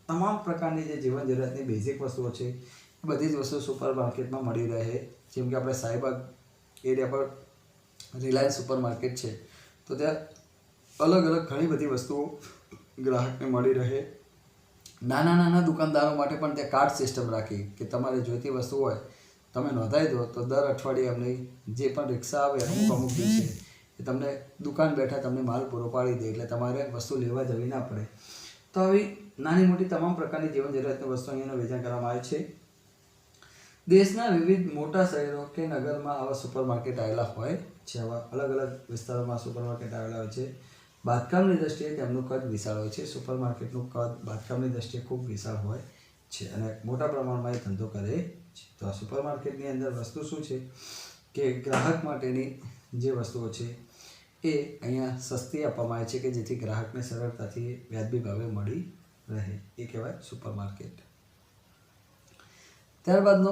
તમામ પ્રકારની જે જીવન જરૂરિયાતની બેઝિક વસ્તુઓ છે એ બધી જ વસ્તુઓ સુપર માર્કેટમાં મળી રહે. જેમ કે આપણે શાહીબાગ એરિયા પર રિલાયન્સ સુપર માર્કેટ છે, તો ત્યાં અલગ અલગ ઘણી બધી વસ્તુઓ ગ્રાહકને મળી રહે. નાના નાના દુકાનદારો માટે પણ ત્યાં કાર્ડ સિસ્ટમ રાખી કે તમારે જોઈતી વસ્તુ હોય તમે નોંધાવી દો તો દર અઠવાડિયે અમને જે પણ રિક્ષા આવે અમુક દિવસે એ તમને દુકાન બેઠા તમને માલ પૂરો પાડી દે, એટલે તમારે વસ્તુ લેવા જવી ના પડે. તો આવી નાની મોટી તમામ પ્રકારની જીવન જરૂરિયાતની વસ્તુ અહીંયાનું વેચાણ કરવામાં આવે છે. દેશના વિવિધ મોટા શહેરો કે નગરમાં આવા સુપર માર્કેટ આવેલા હોય છે. આવા અલગ અલગ વિસ્તારોમાં સુપર માર્કેટ આવેલા હોય છે. બાંધકામની દ્રષ્ટિએ તેમનું કદ વિશાળ હોય છે. સુપર માર્કેટનું કદ બાંધકામની દ્રષ્ટિએ ખૂબ વિશાળ હોય છે અને મોટા પ્રમાણમાં એ ધંધો કરે છે. તો આ સુપર માર્કેટની અંદર વસ્તુ શું છે કે ગ્રાહક માટેની જે વસ્તુઓ છે એ અહીંયા સસ્તી આપવામાં આવે છે કે જેથી ગ્રાહકને સરળતાથી વ્યાજબી ભાવે મળી રહે. એ કહેવાય સુપર માર્કેટ. ત્યારબાદનો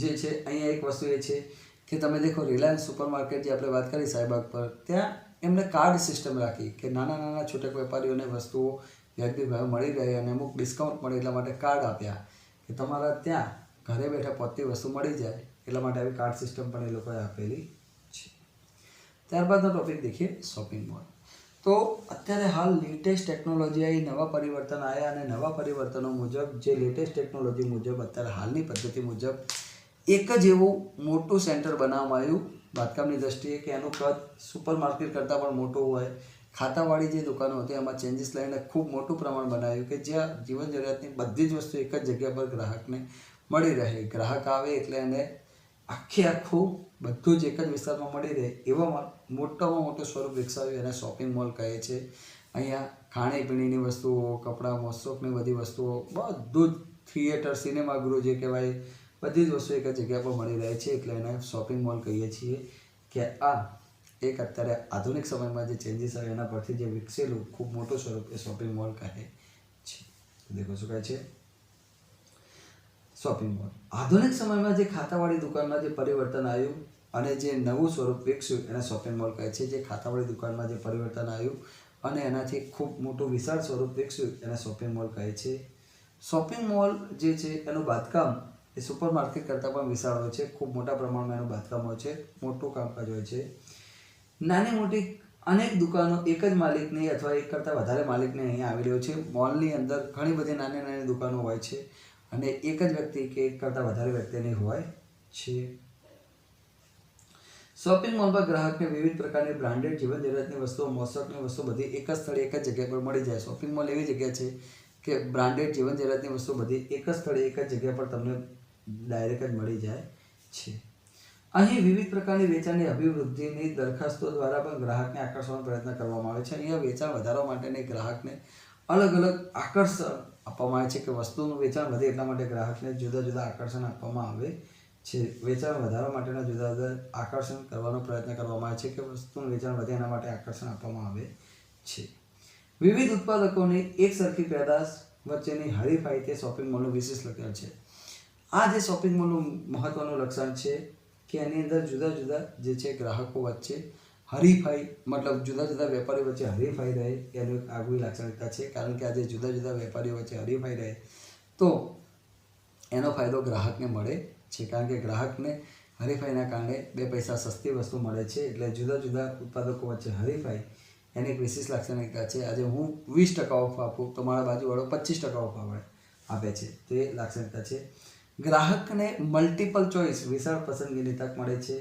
જે છે અહીંયા એક વસ્તુ એ છે કે તમે દેખો, રિલાયન્સ સુપર માર્કેટ જે આપણે વાત કરી શાહીબાગ પર, ત્યાં એમને કાર્ડ સિસ્ટમ રાખી કે નાના નાના છૂટક વેપારીઓને વસ્તુઓ વ્યાજબી ભાવે મળી રહે અને અમુક ડિસ્કાઉન્ટ મળે એટલા માટે કાર્ડ આપ્યા કે તમારા ત્યાં ઘરે બેઠા પહોંચતી વસ્તુ મળી જાય, એટલા માટે આવી કાર્ડ સિસ્ટમ પણ એ લોકોએ આપેલી છે. ત્યારબાદનો ટોપિક દેખીએ, શોપિંગ મોલ. તો અત્યારે હાલ લેટેસ્ટ ટેકનોલોજી આવી, નવા પરિવર્તન આવ્યા અને નવા પરિવર્તનો મુજબ જે લેટેસ્ટ ટેકનોલોજી મુજબ અત્યારે હાલની પદ્ધતિ મુજબ એક જ એવું મોટું સેન્ટર બનાવવામાં આવ્યું બાંધકામની દ્રષ્ટિએ કે એનું કદ સુપર માર્કેટ કરતાં પણ મોટું હોય. ખાતાવાળી જે દુકાનો હતી એમાં ચેન્જીસ લઈને ખૂબ મોટું પ્રમાણ બનાવ્યું કે જ્યાં જીવન જરૂરિયાતની બધી જ વસ્તુ એક જ જગ્યા પર ગ્રાહકને મળી રહે. ગ્રાહક આવે એટલે એને આખું બધું જ એક જ વિસ્તારમાં મળી રહે એવા મોટામાં મોટું સ્વરૂપ વિકસાવ્યું એને શોપિંગ મોલ કહે છે. અહીંયા ખાણીપીણીની વસ્તુઓ, કપડાં, મોસ્ટોકની બધી વસ્તુઓ, બધું જ થિયેટર, સિનેમાગૃહ જે કહેવાય, બધી જ વસ્તુ એક જ જગ્યા પર મળી રહે છે, એટલે એને શોપિંગ મોલ કહીએ છીએ. કે આ એક અત્યારે આધુનિક સમયમાં જે ચેન્જીસ આવે એના પરથી જે વિકસેલું ખૂબ મોટું સ્વરૂપ એ શોપિંગ મોલ કહે છે. દેખો શું કહે છે શોપિંગ મોલ. આધુનિક સમયમાં જે ખાતાવાળી દુકાનમાં જે પરિવર્તન આવ્યું અને જે નવું સ્વરૂપ વિકસ્યું એને શોપિંગ મોલ કહે છે. જે ખાતાવાળી દુકાનમાં જે પરિવર્તન આવ્યું અને એનાથી ખૂબ મોટું વિશાળ સ્વરૂપ વિકસ્યું એને શોપિંગ મોલ કહે છે. શોપિંગ મોલ જે છે એનું બાંધકામ એ સુપર માર્કેટ કરતાં પણ વિશાળ હોય છે. ખૂબ મોટા પ્રમાણમાં એનું બાંધકામ હોય છે, મોટું કામકાજ હોય છે. નાની મોટી અનેક દુકાનો એક જ માલિકની અથવા એક કરતાં વધારે માલિકની અહીંયા આવેલી હોય છે. મોલની અંદર ઘણી બધી નાની નાની દુકાનો હોય છે અને એક જ વ્યક્તિ કે એક કરતાં વધારે વ્યક્તિની હોય છે. શોપિંગ મોલમાં ગ્રાહકને વિવિધ પ્રકારની બ્રાન્ડેડ જીવન જરૂરિયાતની વસ્તુઓ, મોસ્ટોકની વસ્તુઓ બધી એક જ સ્થળે એક જ જગ્યા પર મળી જાય. શોપિંગ મોલ એવી જગ્યા છે કે બ્રાન્ડેડ જીવન જરૂરિયાતની વસ્તુઓ બધી એક જ સ્થળે એક જ જગ્યા પર તમને ડાયરેક્ટ જ મળી જાય છે. અહીં વિવિધ પ્રકારની વેચાણની અભિવૃદ્ધિની દરખાસ્તો દ્વારા પણ ગ્રાહકને આકર્ષવાનો પ્રયત્ન કરવામાં આવે છે. અહીંયા વેચાણ વધારવા માટેની ગ્રાહકને અલગ અલગ આકર્ષણ આપવામાં આવે છે કે વસ્તુનું વેચાણ વધે એટલા માટે ગ્રાહકને જુદા જુદા આકર્ષણ આપવામાં આવે છે. વેચાણ વધારવા માટેના જુદા જુદા આકર્ષણ કરવાનો પ્રયત્ન કરવામાં આવે છે કે વસ્તુનું વેચાણ વધે એના માટે આકર્ષણ આપવામાં આવે છે. વિવિધ ઉત્પાદકોની એક સરખી પેદાશ વચ્ચેની હરીફાઈ તે શોપિંગ મોલનું વિશેષ લક્ષણ છે. આ જે શોપિંગ મોલનું મહત્વનું લક્ષણ છે કે એની અંદર જુદા જુદા જે છે ગ્રાહકો વચ્ચે હરીફાઈ, મતલબ જુદા જુદા વેપારીઓ વચ્ચે હરીફાઈ રહે એનું એક આગવી લાક્ષણિકતા છે. કારણ કે આજે જુદા જુદા વેપારીઓ વચ્ચે હરીફાઈ રહે તો એનો ફાયદો ગ્રાહકને મળે છે. કારણ કે ગ્રાહકને હરીફાઈના કારણે બે પૈસા સસ્તી વસ્તુ મળે છે. એટલે જુદા જુદા ઉત્પાદકો વચ્ચે હરીફાઈ એની એક વિશેષ લાક્ષણિકતા છે. આજે હું 20% ઓફ આપું તો મારા બાજુવાળો 25% ઓફ આપે છે, તો એ લાક્ષણિકતા છે. ગ્રાહકને મલ્ટિપલ ચોઇસ, વિશાળ પસંદગીની તક મળે છે.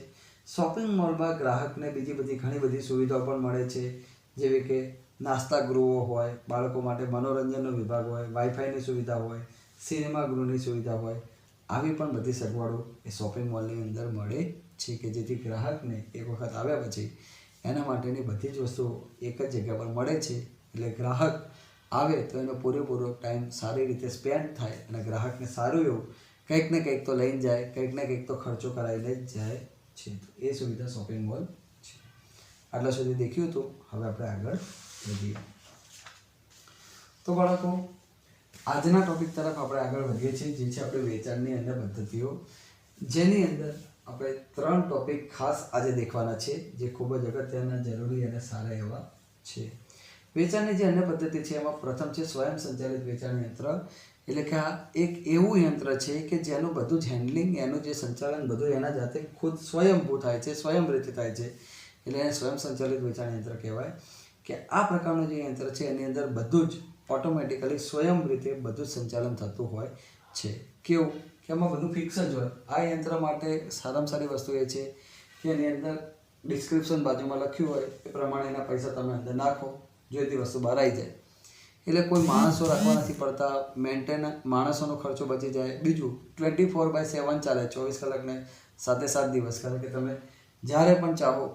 શોપિંગ મોલમાં ગ્રાહકને બીજી બધી ઘણી બધી સુવિધાઓ પણ મળે છે, જેવી કે નાસ્તા ગૃહો હોય, બાળકો માટે મનોરંજનનો વિભાગ હોય, વાઈફાઈની સુવિધા હોય, સિનેમાગૃહની સુવિધા હોય. આવી પણ બધી સગવડો એ શોપિંગ મોલની અંદર મળે છે કે જેથી ગ્રાહકને એક વખત આવ્યા પછી એના માટેની બધી જ વસ્તુઓ એક જ જગ્યા પર મળે છે. એટલે ગ્રાહક આવે તો એનો પૂરેપૂરો ટાઈમ સારી રીતે સ્પેન્ડ થાય અને ગ્રાહકને સારું એવું કંઈક ને કંઈક તો લઈને જાય, કંઈક ને કંઈક તો ખર્ચો કરાવીને જ જાય છે. તો એ સુવિધા શોપિંગ મોલ છે. આટલા સુધી દેખ્યું હતું. હવે આપણે આગળ વધીએ. તો બાળકો, આજના ટોપિક તરફ આપણે આગળ વધીએ છીએ, જે છે આપણે વેચાણની અન્ય પદ્ધતિઓ, જેની અંદર આપણે 3 ટોપિક ખાસ આજે દેખવાના છે, જે ખૂબ જ અગત્યના, જરૂરી અને સારા એવા છે. વેચાણની જે અન્ય પદ્ધતિ છે એમાં પ્રથમ છે સ્વયં સંચાલિત વેચાણ યંત્ર. એટલે કે આ એક એવું યંત્ર છે કે જેનું બધું જ હેન્ડલિંગ, એનું જે સંચાલન બધું એના જાતે ખુદ સ્વયંભૂ થાય છે, સ્વયં રીતે થાય છે. એટલે એને સ્વયં સંચાલિત વેચાણ યંત્ર કહેવાય. કે આ પ્રકારનું જે યંત્ર છે એની અંદર બધું જ ઓટોમેટિકલી સ્વયં રીતે બધું જ સંચાલન થતું હોય છે. કેવું કે એમાં બધું ફિક્સ જ હોય. આ યંત્ર માટે સારામાં સારી વસ્તુ એ છે કે એની અંદર ડિસ્ક્રિપ્શન બાજુમાં લખ્યું હોય એ પ્રમાણે એના પૈસા તમે અંદર નાખો, જોઈતી વસ્તુ બહાર આવી જાય. એટલે કોઈ માણસો રાખવા નથી પડતા, માણસોનો ખર્ચો બચી જાય. બીજું 24/7 ચાલે, 24 કલાકને 7 દિવસ. કારણ કે તમે જ્યારે પણ ચાહો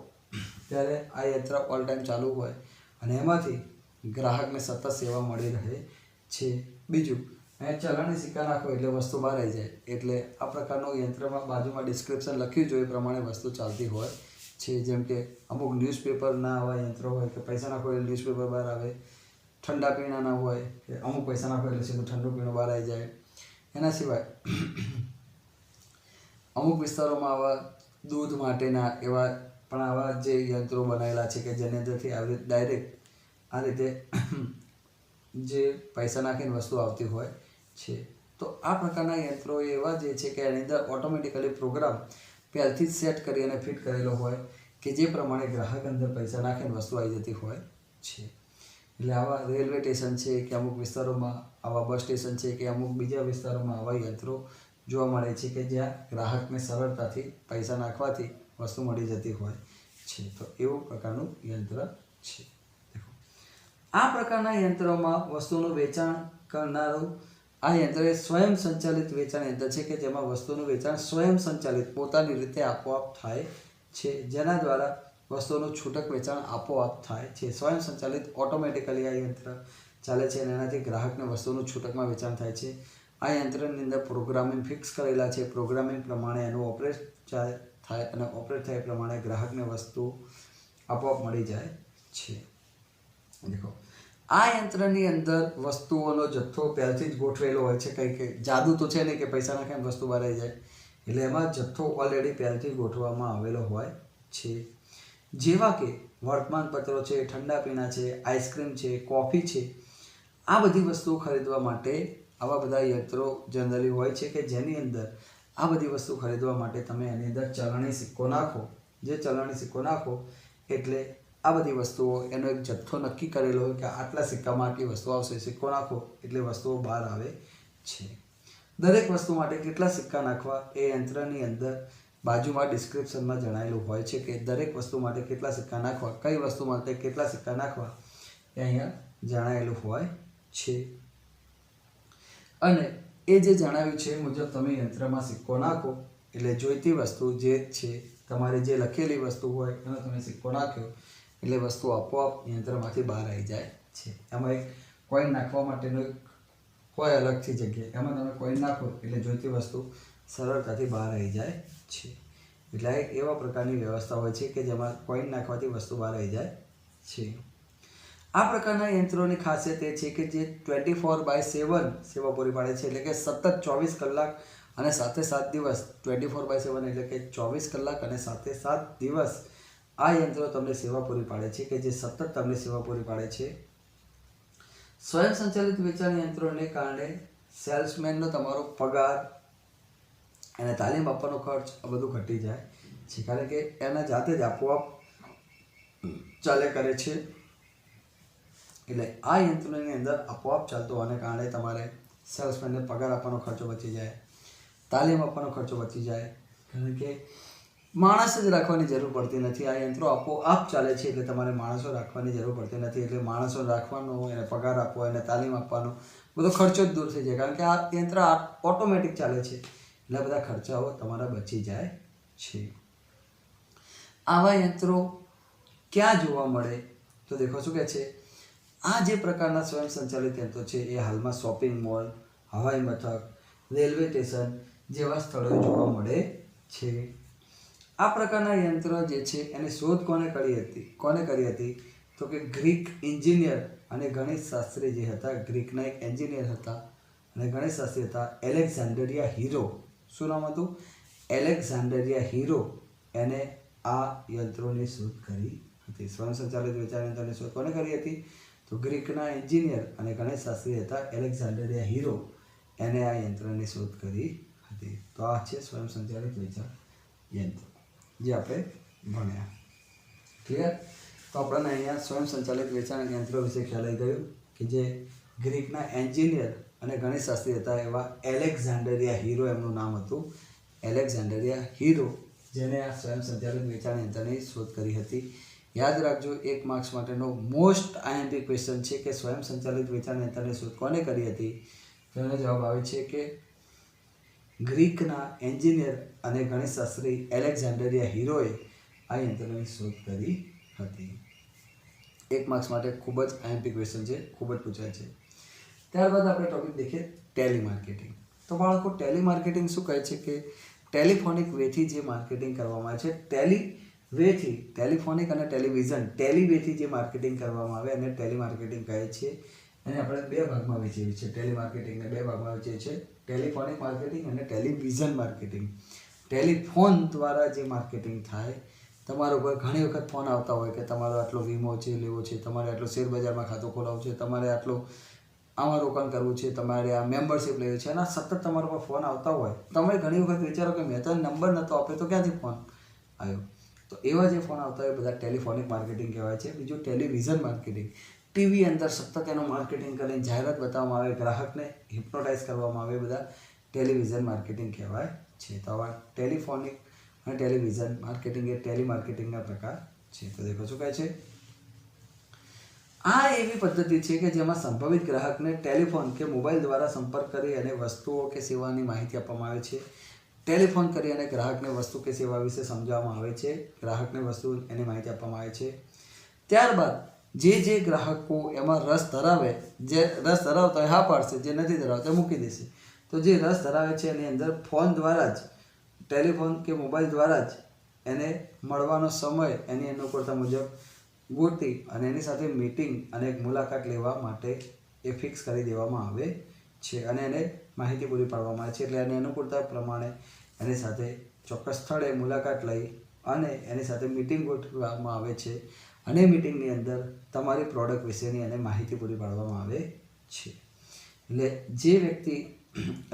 ત્યારે આ યંત્ર ઓલ ટાઈમ ચાલુ હોય અને એમાંથી ગ્રાહકને સતત સેવા મળી રહે છે. બીજું, અહીંયા ચલણી સિક્કા નાખો એટલે વસ્તુ બહાર આવી જાય. એટલે આ પ્રકારનું યંત્રમાં બાજુમાં ડિસ્ક્રિપ્શન લખ્યું જોઈએ એ પ્રમાણે વસ્તુ ચાલતી હોય છે. જેમ કે અમુક ન્યૂઝપેપરના આવા યંત્રો હોય કે પૈસા નાખો એટલે ન્યૂઝપેપર બહાર આવે. ઠંડા પીણાના હોય કે અમુક પૈસા નાખો એટલે સીધું ઠંડુ પીણું બહાર આવી જાય. એના સિવાય અમુક વિસ્તારોમાં આવા દૂધ માટેના એવા પણ આવા જે યંત્રો બનાવેલા છે કે જેની અંદરથી આવી રીતે ડાયરેક્ટ આ રીતે જે પૈસા નાખીને વસ્તુ આવતી હોય છે. તો આ પ્રકારના યંત્રો એવા જે છે કે એની અંદર ઓટોમેટિકલી પ્રોગ્રામ પહેલથી જ સેટ કરી અને ફિટ કરેલો હોય કે જે પ્રમાણે ગ્રાહક અંદર પૈસા નાખીને વસ્તુ આવી જતી હોય છે. એટલે આવા રેલવે સ્ટેશન છે કે અમુક વિસ્તારોમાં આવા બસ સ્ટેશન છે કે અમુક બીજા વિસ્તારોમાં આવા યંત્રો જોવા મળે છે કે જ્યાં ગ્રાહકને સરળતાથી પૈસા નાખવાથી વસ્તુ મળી જતી હોય છે. તો એવું પ્રકારનું યંત્ર છે. આ પ્રકારના યંત્રોમાં વસ્તુનું વેચાણ કરનારું આ યંત્ર એ સ્વયં સંચાલિત વેચાણ યંત્ર છે કે જેમાં વસ્તુનું વેચાણ સ્વયં સંચાલિત પોતાની રીતે આપોઆપ થાય છે, જેના દ્વારા વસ્તુનું છૂટક વેચાણ આપોઆપ થાય છે. સ્વયં સંચાલિત ઓટોમેટિકલી આ યંત્ર ચાલે છે અને એનાથી ગ્રાહકને વસ્તુનું છૂટકમાં વેચાણ થાય છે. આ યંત્રની અંદર પ્રોગ્રામિંગ ફિક્સ કરેલા છે. પ્રોગ્રામિંગ પ્રમાણે એનું ઓપરેટ થાય અને ઓપરેટ થાય પ્રમાણે ગ્રાહકને વસ્તુ આપોઆપ મળી જાય છે. દેખો, આ યંત્રની અંદર વસ્તુઓનો જથ્થો પહેલથી જ ગોઠવેલો હોય છે. કંઈ જાદુ તો છે નહીં કે પૈસા નાખીને વસ્તુ બહાર આવી જાય. એટલે એમાં જથ્થો ઓલરેડી પહેલથી જ ગોઠવવામાં આવેલો હોય છે. જેવા કે વર્તમાનપત્રો છે, ઠંડા પીણા છે, આઈસ્ક્રીમ છે, કોફી છે. આ બધી વસ્તુઓ ખરીદવા માટે આવા બધા યંત્રો જનરલી હોય છે કે જેની અંદર આ બધી વસ્તુ ખરીદવા માટે તમે એની અંદર ચલણી સિક્કો નાખો. જે ચલણી સિક્કો નાખો એટલે આ બધી વસ્તુઓ એનો એક જથ્થો નક્કી કરેલો હોય કે આટલા સિક્કામાં આટલી વસ્તુ આવશે. સિક્કો નાખો એટલે વસ્તુઓ બહાર આવે છે. દરેક વસ્તુ માટે કેટલા સિક્કા નાખવા એ યંત્રની અંદર બાજુમાં ડિસ્ક્રિપ્શનમાં જણાવેલું હોય છે કે દરેક વસ્તુ માટે કેટલા સિક્કા નાખવા, કઈ વસ્તુ માટે કેટલા સિક્કા નાખવા એ અહીંયા જણાવેલું હોય છે. અને એ જે જણાવ્યું છે એ મુજબ તમે યંત્રમાં સિક્કો નાખો એટલે જોઈતી વસ્તુ જે છે તમારી જે લખેલી વસ્તુ હોય એનો તમે સિક્કો નાખ્યો એટલે વસ્તુ આપોઆપ યંત્રમાંથી બહાર આવી જાય છે. એમાં એક કોઈન નાખવા માટેનો એક હોય અલગથી જગ્યા, એમાં તમે કોઈન નાખો એટલે જોઈતી વસ્તુ સરળતાથી બહાર આવી જાય છે. એટલે એક એવા પ્રકારની વ્યવસ્થા હોય છે કે જેમાં કોઈન નાખવાથી વસ્તુ બહાર આવી જાય છે. આ પ્રકારના યંત્રોની ખાસિયત એ છે કે જે 24/7 સેવા પૂરી પાડે છે. એટલે કે સતત 24 કલાક અને 7 દિવસ. 24/7 એટલે કે 24 કલાક અને 7 દિવસ આ યંત્રો તમને સેવા પૂરી પાડે છે કે જે સતત તમને સેવા પૂરી પાડે છે. સ્વયં સંચાલિત વેચાણ યંત્રોને કારણે સેલ્સમેનનો તમારો પગાર, એને તાલીમ આપવાનો ખર્ચ આ બધું ઘટી જાય છે. કારણ કે એના જાતે જ આપોઆપ ચાલે કરે છે. એટલે આ યંત્રોની અંદર આપોઆપ ચાલતો હોવાને કારણે તમારે સેલ્સમેનને પગાર આપવાનો ખર્ચો બચી જાય, તાલીમ આપવાનો ખર્ચો બચી જાય. કારણ કે માણસ જ રાખવાની જરૂર પડતી નથી. આ યંત્રો આપોઆપ ચાલે છે એટલે તમારે માણસો રાખવાની જરૂર પડતી નથી. એટલે માણસો રાખવાનો, એને પગાર આપવો, એને તાલીમ આપવાનો બધો ખર્ચો જ દૂર થઈ જાય. કારણ કે આ યંત્ર ઓટોમેટિક ચાલે છે એટલે બધા ખર્ચાઓ તમારા બચી જાય છે. આવા યંત્રો ક્યાં જોવા મળે તો દેખો શું કહે છે, આ જે પ્રકારના સ્વયં સંચાલિત યંત્રો છે એ હાલમાં શોપિંગ મોલ, હવાઈ મથક, રેલવે સ્ટેશન જેવા સ્થળોએ જોવા મળે છે. આ પ્રકારના યંત્ર જે છે એની શોધ કોને કરી હતી તો કે ગ્રીક એન્જિનિયર અને ગણિત શાસ્ત્રી જે હતા, ગ્રીકના એક એન્જિનિયર હતા અને ગણિત શાસ્ત્રી હતા એલેક્ઝાન્ડરિયા હીરો. શું નામ હતું? એલેક્ઝાન્ડરિયા હીરો. એને આ યંત્રોની શોધ કરી હતી. સ્વયં સંચાલિત વેચાણ યંત્રની શોધ કોને કરી હતી? તો ગ્રીકના એન્જિનિયર અને ગણિત શાસ્ત્રી હતા એલેક્ઝાન્ડરિયા હીરો. એને આ યંત્રની શોધ કરી હતી. તો આ છે સ્વયં સંચાલિત વેચાણ યંત્ર જે આપણે ભણ્યા. ક્લિયર? તો આપણને અહીંયા સ્વયં સંચાલિત વેચાણ યંત્રો વિશે ખ્યાલ આવી ગયો કે જે ગ્રીકના એન્જિનિયર અને ગણિત શાસ્ત્રી હતા એવા એલેક્ઝાન્ડરિયા હીરો એમનું નામ હતું. એલેક્ઝાન્ડરિયા હીરો જેને આ સ્વયં સંચાલિત વેચાણ યંત્રની શોધ કરી હતી. યાદ રાખજો, 1 માર્ક્સ માટેનો મોસ્ટ આઈએમપી ક્વેશ્ચન છે કે સ્વયં સંચાલિત વેચાણ યંત્રની શોધ કોને કરી હતી? તો એનો જવાબ આવે છે કે ગ્રીકના એન્જિનિયર અને ગણિતશાસ્ત્રી એલેક્ઝાન્ડરિયા હીરોએ આ યંત્રની શોધ કરી હતી. 1 માર્ક્સ માટે ખૂબ જ આઈએમપી ક્વેશ્ચન છે, ખૂબ જ પૂછાય છે. ત્યારબાદ આપણે ટોપિક દેખીએ ટેલી માર્કેટિંગ. તો બાળકો ટેલી માર્કેટિંગ શું કહે છે કે ટેલિફોનિક વેથી જે માર્કેટિંગ કરવામાં આવે છે, ટેલિફોનિક અને ટેલિવિઝન વેથી જે માર્કેટિંગ કરવામાં આવે એને ટેલી માર્કેટિંગ કહે છે. અને આપણે 2 ભાગમાં વહેંચીએ છીએ. ટેલી માર્કેટિંગને 2 ભાગમાં વહેંચીએ છીએ, ટેલિફોનિક માર્કેટિંગ અને ટેલિવિઝન માર્કેટિંગ. ટેલિફોન દ્વારા જે માર્કેટિંગ થાય, તમારા ઉપર ઘણી વખત ફોન આવતા હોય કે તમારો આટલો વીમો છે લેવો છે, તમારે આટલું શેર બજારમાં ખાતું ખોલાવવું છે, તમારે આટલું આમાં રોકાણ કરવું છે, તમારે આ મેમ્બરશિપ લેવી છે, એના સતત તમારા પર ફોન આવતા હોય. તમે ઘણી વખત વિચારો કે મેં તો નંબર નહોતો આપ્યો તો ક્યાંથી ફોન આવ્યો? તો એવા જે ફોન આવતા હોય બધા ટેલિફોનિક માર્કેટિંગ કહેવાય છે. બીજું ટેલિવિઝન માર્કેટિંગ, ટીવી અંદર સતત એનું માર્કેટિંગ કરીને જાહેરાત બતાવવામાં આવે, ગ્રાહકને હિપ્નોટાઇઝ કરવામાં આવે, બધા ટેલિવિઝન માર્કેટિંગ કહેવાય છે. તો આવા ટેલિફોનિક અને ટેલિવિઝન માર્કેટિંગ એ ટેલી માર્કેટિંગના પ્રકાર છે. તો દેખો શું કહે છે? આ એવી પદ્ધતિ છે કે જેમાં સંભવિત ગ્રાહકને ટેલિફોન કે મોબાઈલ દ્વારા સંપર્ક કરી અને વસ્તુઓ કે સેવાની માહિતી આપવામાં આવે છે. ટેલિફોન કરી અને ગ્રાહકને વસ્તુ કે સેવા વિશે સમજાવવામાં આવે છે, ગ્રાહકને વસ્તુ એની માહિતી આપવામાં આવે છે. ત્યારબાદ જે ગ્રાહકો એમાં રસ ધરાવતા હોય હા પાડશે, જે નથી ધરાવતા મૂકી દેશે. તો જે રસ ધરાવે છે એની અંદર ફોન દ્વારા જ, ટેલિફોન કે મોબાઈલ દ્વારા જ એને મળવાનો સમય એની અનુકૂળતા મુજબ ગોતી અને એની સાથે મીટિંગ અને એક મુલાકાત લેવા માટે એ ફિક્સ કરી દેવામાં આવે છે અને એને માહિતી પૂરી પાડવામાં આવે છે. એટલે એની અનુકૂળતા પ્રમાણે એની સાથે ચોક્કસ સ્થળે મુલાકાત લઈ અને એની સાથે મીટિંગ ગોઠવવામાં આવે છે અને મીટિંગની અંદર તમારી પ્રોડક્ટ વિશેની એને માહિતી પૂરી પાડવામાં આવે છે. એટલે જે વ્યક્તિ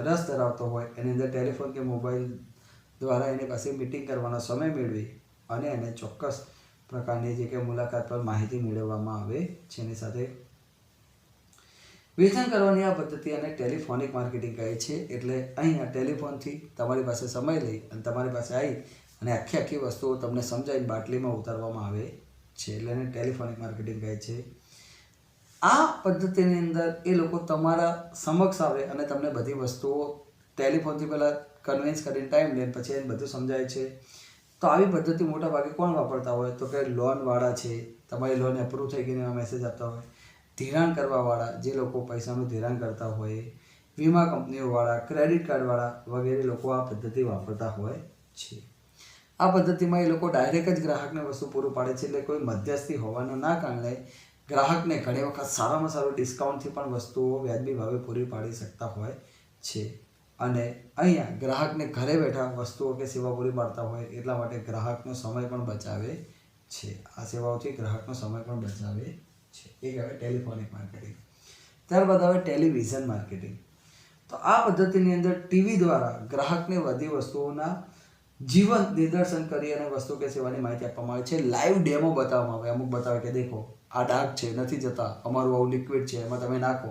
રસ ધરાવતો હોય એની અંદર ટેલિફોન કે મોબાઈલ દ્વારા એની પાસે મીટિંગ કરવાનો સમય મેળવી અને એને ચોક્કસ પ્રકારની જે કે મુલાકાત પર માહિતી મેળવવામાં આવે છે. એની સાથે વેચાણ કરવાની આ પદ્ધતિ અને ટેલિફોનિક માર્કેટિંગ કહે છે. એટલે અહીંયા ટેલિફોનથી તમારી પાસે સમય લઈ અને તમારી પાસે આવી અને આખી વસ્તુઓ તમને સમજાવીને બાટલીમાં ઉતારવામાં આવે છે. એટલે એને ટેલિફોનિક માર્કેટિંગ કહે છે. આ પદ્ધતિની અંદર એ લોકો તમારા સમક્ષ આવે અને તમને બધી વસ્તુઓ ટેલિફોનથી પહેલાં કન્વિન્સ કરીને ટાઈમ લઈને પછી એને બધું સમજાય છે. તો આવી પદ્ધતિ મોટા ભાગે કોણ વાપરતા હોય તો કે લોનવાળા છે, તમારી લોન એપ્રૂવ થઈ ગઈને એમાં મેસેજ આપતા હોય, ધિરાણ કરવાવાળા જે લોકો પૈસાનું ધિરાણ કરતા હોય, વીમા કંપનીઓવાળા, ક્રેડિટ કાર્ડવાળા વગેરે લોકો આ પદ્ધતિ વાપરતા હોય છે. આ પદ્ધતિમાં એ લોકો ડાયરેક્ટ જ ગ્રાહકને વસ્તુ પૂરું પાડે છે. એટલે કોઈ મધ્યસ્થી હોવાના ના કારણે ગ્રાહકને ઘણી વખત સારામાં સારું ડિસ્કાઉન્ટથી પણ વસ્તુઓ વ્યાજબી ભાવે પૂરી પાડી શકતા હોય છે. અને અહીંયા ગ્રાહકને ઘરે બેઠા વસ્તુઓ કે સેવા પૂરી પાડતા હોય એટલા માટે ગ્રાહકનો સમય પણ બચાવે છે. આ સેવાઓથી ગ્રાહકનો સમય પણ બચાવે છે. એ કહેવાય ટેલિફોનિક માર્કેટિંગ. ત્યારબાદ આવે ટેલિવિઝન માર્કેટિંગ. તો આ પદ્ધતિની અંદર ટીવી દ્વારા ગ્રાહકને બધી વસ્તુઓના જીવંત નિદર્શન કરી અને વસ્તુ કે સેવાની માહિતી આપવામાં આવે છે. લાઈવ ડેમો બતાવવામાં આવે. અમુક બતાવે કે દેખો આ ડાઘ છે, નથી જતા, અમારું આવું લિક્વિડ છે, એમાં તમે નાખો,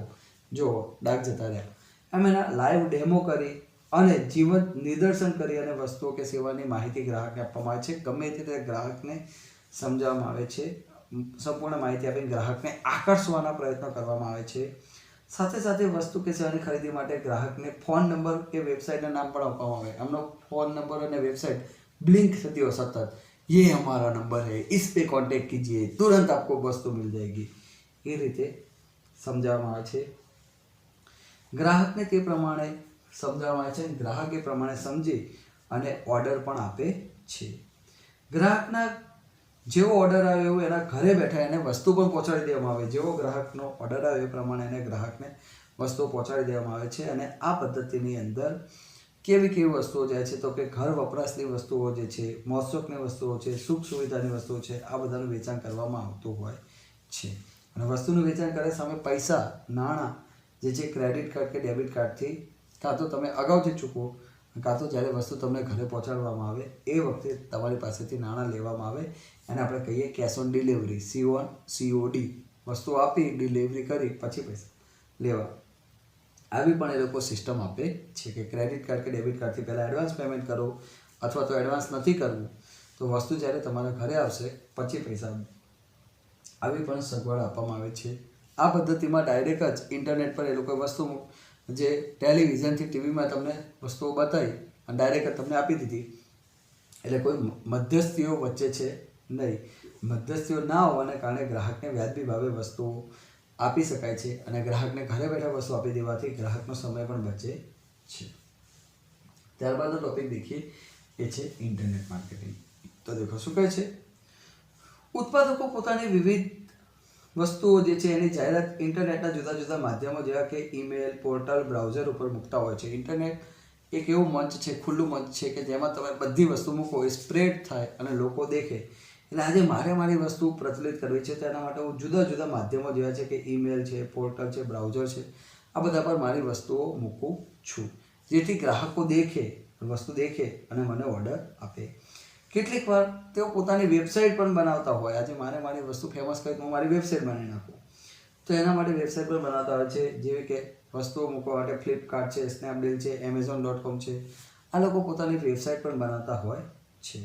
જો ડાઘ જતા રહ્યા. એમ એના લાઈવ ડેમો કરી અને જીવંત નિદર્શન કરી અને વસ્તુઓ કે સેવાની માહિતી ગ્રાહકને આપવામાં આવે છે. ગમે તે રીતે ગ્રાહકને સમજાવવામાં આવે છે. સંપૂર્ણ માહિતી આપીને ગ્રાહકને આકર્ષવાના પ્રયત્નો કરવામાં આવે છે. સાથે સાથે વસ્તુ કે સેવાની ખરીદી માટે ગ્રાહકને ફોન નંબર કે વેબસાઇટના નામ પણ આપવામાં આવે. એમનો ફોન નંબર અને વેબસાઇટ બ્લિંક થતી હોય સતત, ये हमारा नंबर है, इस पे कांटेक्ट कीजिए, तुरंत आपको वस्तु मिल जाएगी. એ રીતે સમજાવવામાં આવે છે, ગ્રાહકને તે પ્રમાણે સમજાવવામાં આવે છે, ગ્રાહક એ પ્રમાણે સમજી અને ઓર્ડર પણ આપે છે. ગ્રાહકના જેવો ઓર્ડર આવે એવું એના ઘરે બેઠા એને વસ્તુ પણ પહોંચાડી દેવામાં આવે. જેવો ગ્રાહકનો ઓર્ડર આવે એ પ્રમાણે એને ગ્રાહકને વસ્તુઓ પહોંચાડી દેવામાં આવે છે. અને આ પદ્ધતિની અંદર કેવી કેવી વસ્તુઓ જાય છે તો કે ઘર વપરાશની વસ્તુઓ જે છે, મોજશોખની વસ્તુઓ છે, સુખ સુવિધાની વસ્તુઓ છે, આ બધાનું વેચાણ કરવામાં આવતું હોય છે. અને વસ્તુનું વેચાણ કરે સામે પૈસા નાણાં જે છે ક્રેડિટ કાર્ડ કે ડેબિટ કાર્ડથી કાં તો તમે અગાઉથી ચૂકવો, કાં તો જ્યારે વસ્તુ તમને ઘરે પહોંચાડવામાં આવે એ વખતે તમારી પાસેથી નાણાં લેવામાં આવે. એને આપણે કહીએ કેશ ઓન ડિલિવરી, COD. વસ્તુ આપી, ડિલિવરી કરી, પછી પૈસા લેવા. આવી પણ એ લોકો સિસ્ટમ આપે છે કે ક્રેડિટ કાર્ડ કે ડેબિટ કાર્ડથી પહેલાં એડવાન્સ પેમેન્ટ કરો, અથવા તો એડવાન્સ નથી કરવું તો વસ્તુ જ્યારે તમારા ઘરે આવશે પછી પૈસા. આવી પણ સગવડ આપવામાં આવે છે. આ પદ્ધતિમાં ડાયરેક્ટ જ ઇન્ટરનેટ પર એ લોકોએ વસ્તુ જે ટેલિવિઝનથી ટીવીમાં તમને વસ્તુઓ બતાવી અને ડાયરેક્ટ તમને આપી દીધી. એટલે કોઈ મધ્યસ્થીઓ વચ્ચે છે નહીં. મધ્યસ્થીઓ ના હોવાને કારણે ગ્રાહકને વ્યાજબી ભાવે વસ્તુઓ આપી શકાય છે અને ગ્રાહકને ઘરે બેઠા વસ્તુ આપી દેવાથી ગ્રાહકનો સમય પણ બચે છે. ત્યારબાદનો ટોપિક દેખીએ એ છે ઇન્ટરનેટ માર્કેટિંગ. તો દેખો શું કહે છે, ઉત્પાદકો પોતાની વિવિધ વસ્તુઓ જે છે એની જાહેરાત ઇન્ટરનેટના જુદા જુદા માધ્યમો જેવા કે ઈમેલ, પોર્ટલ, બ્રાઉઝર ઉપર મૂકતા હોય છે. ઇન્ટરનેટ એક એવું મંચ છે, ખુલ્લું મંચ છે કે જેમાં તમે બધી વસ્તુ મૂકો, એ સ્પ્રેડ થાય અને લોકો દેખે. એટલે આજે મારી વસ્તુ પ્રચલિત કરવી છે તો એના માટે હું જુદા જુદા માધ્યમો જેવા છે કે ઈમેલ છે, પોર્ટલ છે, બ્રાઉઝર છે, આ બધા પર મારી વસ્તુઓ મૂકું છું, જેથી ગ્રાહકો દેખે, વસ્તુ દેખે અને મને ઓર્ડર આપે. કેટલીક વાર તેઓ પોતાની વેબસાઇટ પણ બનાવતા હોય. આજે મારી વસ્તુ ફેમસ કરી તો હું મારી વેબસાઇટ બનાવી નાખું, તો એના માટે વેબસાઇટ પણ બનાવતા હોય છે. જેવી કે વસ્તુઓ મૂકવા માટે ફ્લિપકાર્ટ છે, સ્નેપડીલ છે, Amazon.com છે, આ લોકો પોતાની વેબસાઇટ પણ બનાવતા હોય છે.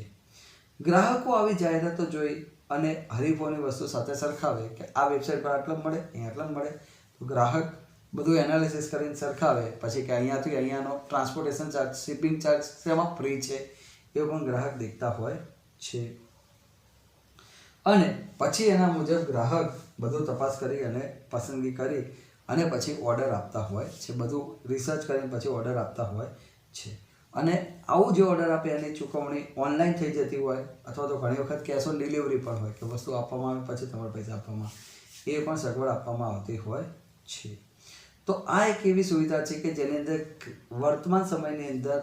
ગ્રાહકો આવી જાહેરાતો જોઈ અને હરીફોની વસ્તુ સાથે સરખાવે કે આ વેબસાઇટ પર આટલા મળે, અહીં આટલા મળે, તો ગ્રાહક બધું એનાલિસિસ કરીને સરખાવે પછી કે અહીંયાથી અહીંયાનો ટ્રાન્સપોર્ટેશન ચાર્જ, શિપિંગ ચાર્જ શેમાં ફ્રી છે એવું પણ ગ્રાહક દેખતા હોય છે. અને પછી એના મુજબ ગ્રાહક બધું તપાસ કરી અને પસંદગી કરી અને પછી ઓર્ડર આપતા હોય છે. બધું રિસર્ચ કરીને પછી ઓર્ડર આપતા હોય છે. અને આવું જે ઓર્ડર આપે એની ચૂકવણી ઓનલાઈન થઈ જતી હોય, અથવા તો ઘણી વખત કેશ ઓન ડિલિવરી પણ હોય કે વસ્તુ આપવામાં આવે પછી તમારે પૈસા આપવામાં આવે, એ પણ સગવડ આપવામાં આવતી હોય છે. તો આ એક એવી સુવિધા છે કે જેની અંદર વર્તમાન સમયની અંદર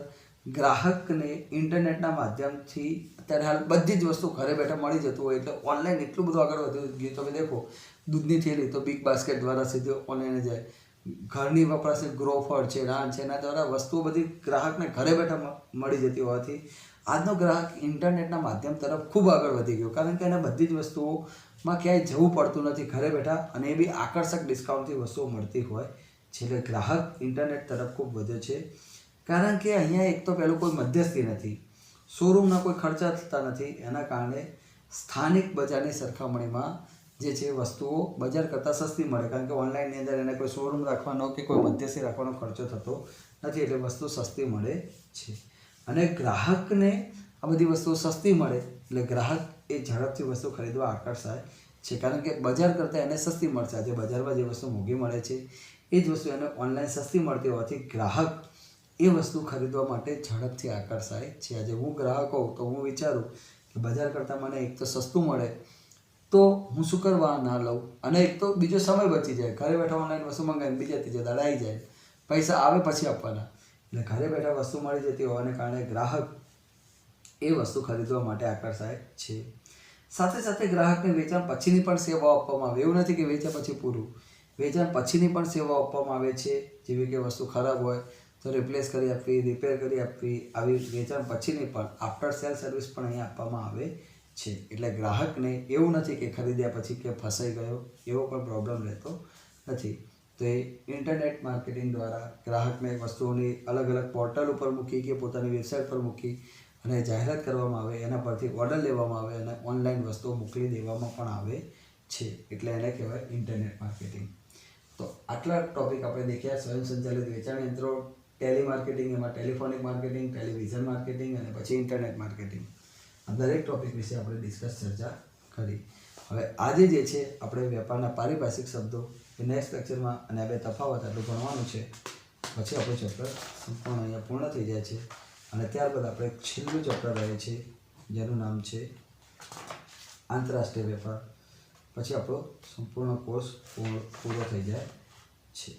ગ્રાહકને ઇન્ટરનેટના માધ્યમથી અત્યારે હાલ બધી જ વસ્તુ ઘરે બેઠા મળી જતું હોય. એટલે ઓનલાઈન એટલું બધું આગળ વધ્યું ગયું. તમે દેખો દૂધની થેલી તો બિગ બાસ્કેટ દ્વારા સીધું ઓનલાઈન જાય. ઘરની વપરાશની ગ્રોફર છે, રાન છે, એના દ્વારા વસ્તુઓ બધી ગ્રાહકને ઘરે બેઠા મળી જતી હોવાથી આજનો ગ્રાહક ઇન્ટરનેટના માધ્યમ તરફ ખૂબ આગળ વધી ગયો. કારણ કે એને બધી જ વસ્તુઓમાં ક્યાંય જવું પડતું નથી, ઘરે બેઠા, અને એ બી આકર્ષક ડિસ્કાઉન્ટથી વસ્તુઓ મળતી હોય છે. એટલે ગ્રાહક ઇન્ટરનેટ તરફ ખૂબ વધ્યો છે. કારણ કે અહીંયા એક તો પહેલું કોઈ મધ્યસ્થી નથી, શોરૂમના કોઈ ખર્ચા થતા નથી. એના કારણે સ્થાનિક બજારની સરખામણીમાં જે છે વસ્તુઓ બજાર કરતાં સસ્તી મળે. કારણ કે ઓનલાઈનની અંદર એને કોઈ શોરૂમ રાખવાનો કે કોઈ મધ્યસ્થી રાખવાનો ખર્ચો થતો નથી, એટલે વસ્તુ સસ્તી મળે છે. અને ગ્રાહકને આ બધી વસ્તુઓ સસ્તી મળે એટલે ગ્રાહક એ ઝડપથી વસ્તુ ખરીદવા આકર્ષાય છે. કારણ કે બજાર કરતાં એને સસ્તી મળશે. આજે બજારમાં જે વસ્તુ મોંઘી મળે છે એ જ વસ્તુ એને ઓનલાઈન સસ્તી મળતી હોવાથી ગ્રાહક એ વસ્તુ ખરીદવા માટે ઝડપથી આકર્ષાય છે. આજે હું ગ્રાહક હોઉં તો હું વિચારું કે બજાર કરતાં મને એક તો સસ્તું મળે તો હું શું કરવા ના લઉં, અને એક તો બીજો સમય બચી જાય. ઘરે બેઠા ઓનલાઈન વસ્તુ મંગાવીને બીજા ત્રીજા દાડે આવી જાય, પૈસા આવે પછી આપવાના. એટલે ઘરે બેઠા વસ્તુ મળી જતી હોવાને કારણે ગ્રાહક એ વસ્તુ ખરીદવા માટે આકર્ષાય છે. સાથે સાથે ગ્રાહકને વેચાણ પછીની પણ સેવાઓ આપવામાં આવે. એવું નથી કે વેચ્યા પછી પૂરું, વેચાણ પછીની પણ સેવાઓ આપવામાં આવે છે. જેવી કે વસ્તુ ખરાબ હોય તો રિપ્લેસ કરી આપવી, રિપેર કરી આપવી, આવી વેચાણ પછીની પણ આફ્ટર સેલ સર્વિસ પણ અહીંયા આપવામાં આવે છે. એટલે ગ્રાહકને એવું નથી કે ખરીદ્યા પછી કે ફસાઈ ગયો, એવો પણ પ્રોબ્લેમ રહેતો નથી. તો એ ઇન્ટરનેટ માર્કેટિંગ દ્વારા ગ્રાહકને વસ્તુઓની અલગ અલગ પોર્ટલ ઉપર મૂકી કે પોતાની વેબસાઇટ પર મૂકી અને જાહેરાત કરવામાં આવે, એના પરથી ઓર્ડર લેવામાં આવે અને ઓનલાઈન વસ્તુઓ મોકલી દેવામાં પણ આવે છે. એટલે એને કહેવાય ઇન્ટરનેટ માર્કેટિંગ. તો આટલા ટોપિક આપણે દેખ્યા. સ્વયં સંચાલિત વેચાણ યંત્રો, ટેલી માર્કેટિંગ, એમાં ટેલિફોનિક માર્કેટિંગ, ટેલિવિઝન માર્કેટિંગ અને પછી ઇન્ટરનેટ માર્કેટિંગ. આ દરેક ટોપિક વિશે આપણે ચર્ચા કરી. હવે આજે જે છે આપણે વેપારના પારિભાષિક શબ્દો એ નેક્સ્ટ લેક્ચરમાં અને આ બે તફાવત આટલું ભણવાનું છે. પછી આપણું ચેપ્ટર સંપૂર્ણ અહીંયા પૂર્ણ થઈ જાય છે. અને ત્યારબાદ આપણે છેલ્લું ચેપ્ટર રહે છે જેનું નામ છે આંતરરાષ્ટ્રીય વેપાર. પછી આપણો સંપૂર્ણ કોર્સ પૂરો થઈ જાય છે.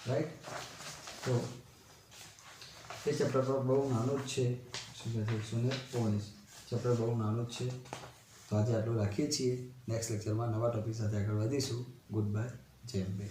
રાઈટ. તો એ ચેપ્ટર પર બહુ નાનું જ છે. શું કહે છે 119 ચેપ્ટર બહુ નાનું જ છે. તો આજે આટલું રાખીએ છીએ. નેક્સ્ટ લેક્ચરમાં નવા ટોપિક સાથે આગળ વધીશું. Good bye. જય અંબે.